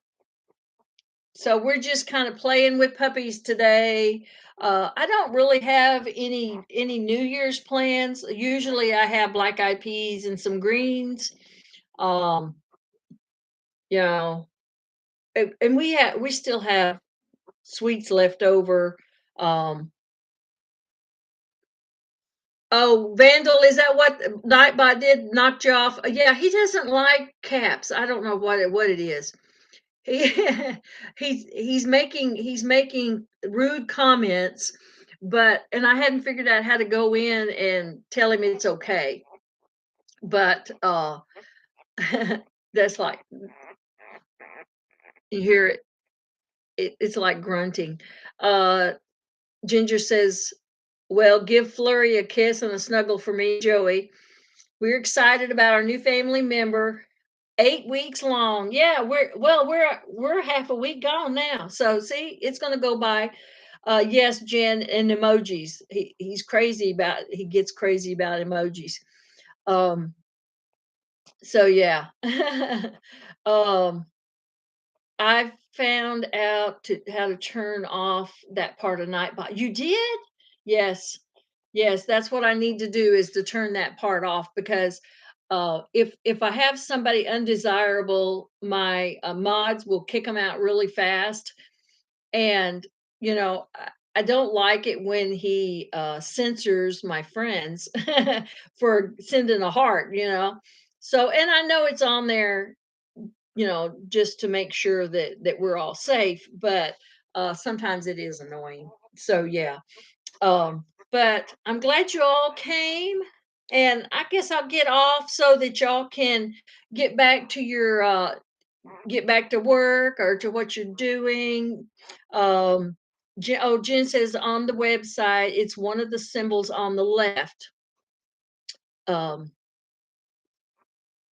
so we're just kind of playing with puppies today. I don't really have any New Year's plans. Usually I have black eyed peas and some greens. Um, you know, and we still have sweets left over. Um, Oh, Vandal, is that what Nightbot did? Knocked you off? Yeah, he doesn't like caps. I don't know what it is. He he's making rude comments, but and I hadn't figured out how to go in and tell him it's okay. But that's like you hear it's like grunting. Uh Ginger says, "Well, give Flurry a kiss and a snuggle for me, Joey. We're excited about our new family member. 8 weeks long. Yeah, we're half a week gone now. So see, it's gonna go by. Yes, Jen, and emojis. He gets crazy about emojis. Um, so yeah. um I found out how to turn off that part of Nightbot. You did? Yes. Yes, that's what I need to do is to turn that part off because if I have somebody undesirable, my mods will kick them out really fast. And I don't like it when he censors my friends for sending a heart. So, and I know it's on there just to make sure that we're all safe. But sometimes it is annoying. So yeah. But I'm glad you all came, and I guess I'll get off so that y'all can get back to your get back to work or to what you're doing. Jen says on the website, it's one of the symbols on the left. Um,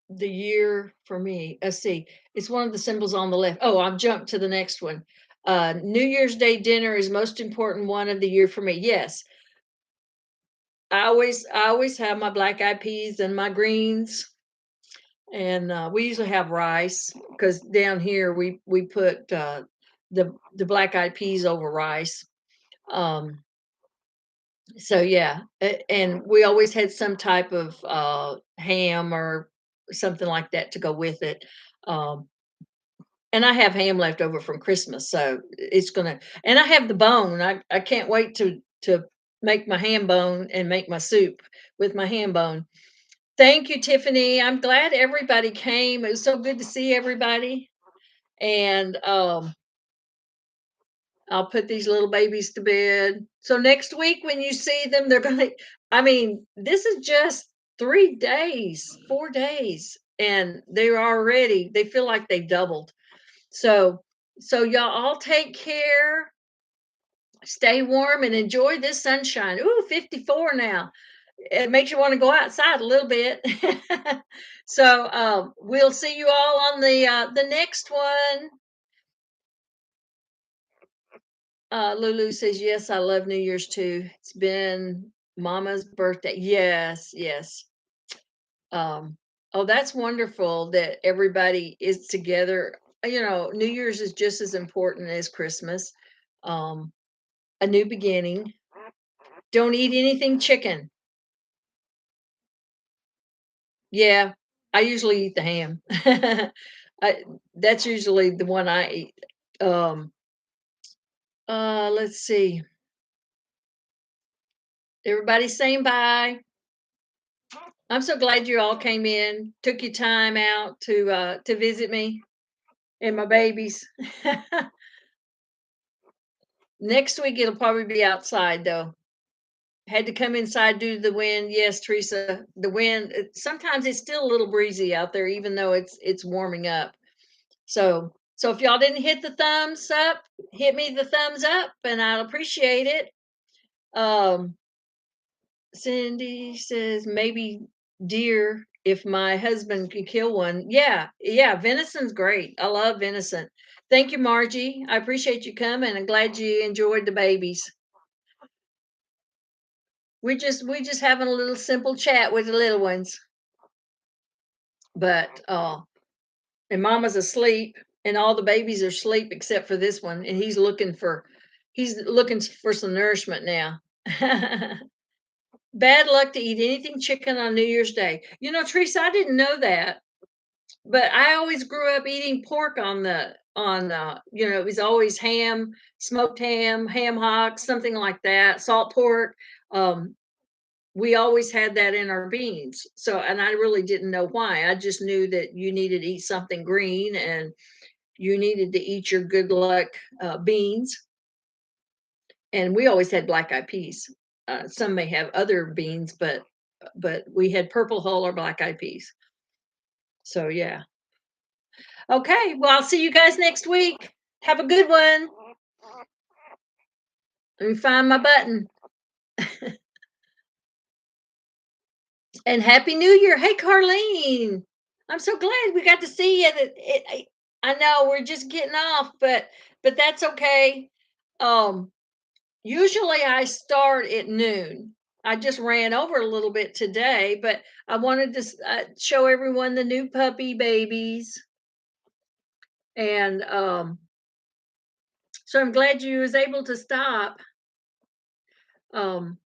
the year for me. Let's see. It's one of the symbols on the left. Oh, I've jumped to the next one. New Year's Day dinner is most important one of the year for me. Yes. I always have my black eyed peas and my greens. And we usually have rice because down here we put the black eyed peas over rice. Um, so yeah, and we always had some type of ham or something like that to go with it. Um, and I have ham left over from Christmas, so it's gonna. And I have the bone. I can't wait to make my ham bone and make my soup with my ham bone. Thank you, Tiffany. I'm glad everybody came. It was so good to see everybody. And I'll put these little babies to bed. So next week when you see them, they're gonna. I mean, this is just 3 days, 4 days, and they're already. They feel like they doubled. So y'all all take care, stay warm, and enjoy this sunshine. Ooh, 54 now. It makes you want to go outside a little bit. So we'll see you all on the next one. Lulu says, "Yes, I love New Year's too. It's been Mama's birthday." Yes, yes. Um, oh, that's wonderful that everybody is together. New Year's is just as important as Christmas. Um, a new beginning. Don't eat anything chicken. Yeah, I usually eat the ham. That's usually the one I eat. Um, let's see. Everybody's saying bye. I'm so glad you all came in, took your time out to visit me and my babies. Next week it'll probably be outside though. Had to come inside due to the wind. Yes, Teresa, the wind. Sometimes it's still a little breezy out there, even though it's warming up. So if y'all didn't hit the thumbs up, hit me the thumbs up, and I'll appreciate it. Um, Cindy says maybe deer if my husband could kill one. Yeah, yeah, venison's great. I love venison. Thank you, Margie. I appreciate you coming. I'm glad you enjoyed the babies. We just having a little simple chat with the little ones. But and mama's asleep and all the babies are asleep except for this one and he's looking for some nourishment now. Bad luck to eat anything chicken on New Year's Day. Teresa, I didn't know that, but I always grew up eating pork it was always ham, smoked ham, ham hocks, something like that, salt pork. Um, we always had that in our beans. So, and I really didn't know why. I just knew that you needed to eat something green and you needed to eat your good luck beans. And we always had black eyed peas. Some may have other beans, but we had purple hull or black eyed peas. So yeah. Okay. Well, I'll see you guys next week. Have a good one. Let me find my button. And Happy New Year. Hey, Carlene. I'm so glad we got to see you. I know we're just getting off, but that's okay. Um, Usually I start at noon. I just ran over a little bit today, but I wanted to show everyone the new puppy babies, and so I'm glad you was able to stop. Um,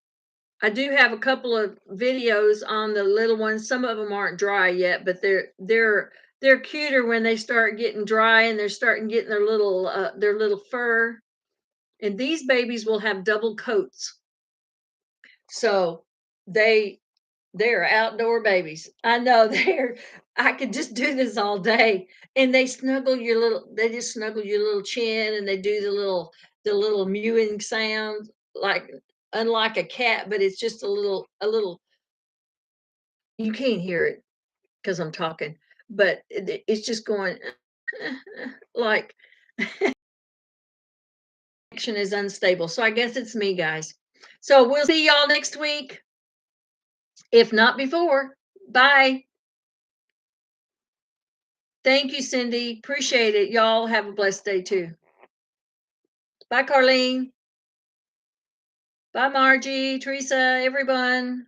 I do have a couple of videos on the little ones. Some of them aren't dry yet, but they're cuter when they start getting dry and they're starting getting their little fur. And these babies will have double coats. So they they're outdoor babies. I know I could just do this all day. And they just snuggle your little chin and they do the little mewing sound, like unlike a cat, but it's just a little you can't hear it because I'm talking, but it's just going like connection is unstable. So I guess it's me, guys. So we'll see y'all next week, if not before. Bye. Thank you, Cindy. Appreciate it. Y'all have a blessed day too. Bye, Carlene. Bye, Margie, Teresa, everyone.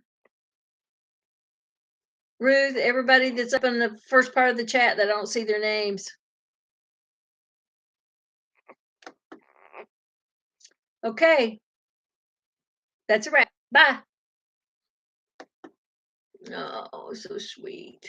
Ruth, everybody that's up in the first part of the chat that I don't see their names. Okay. That's a wrap. Bye. Oh, so sweet.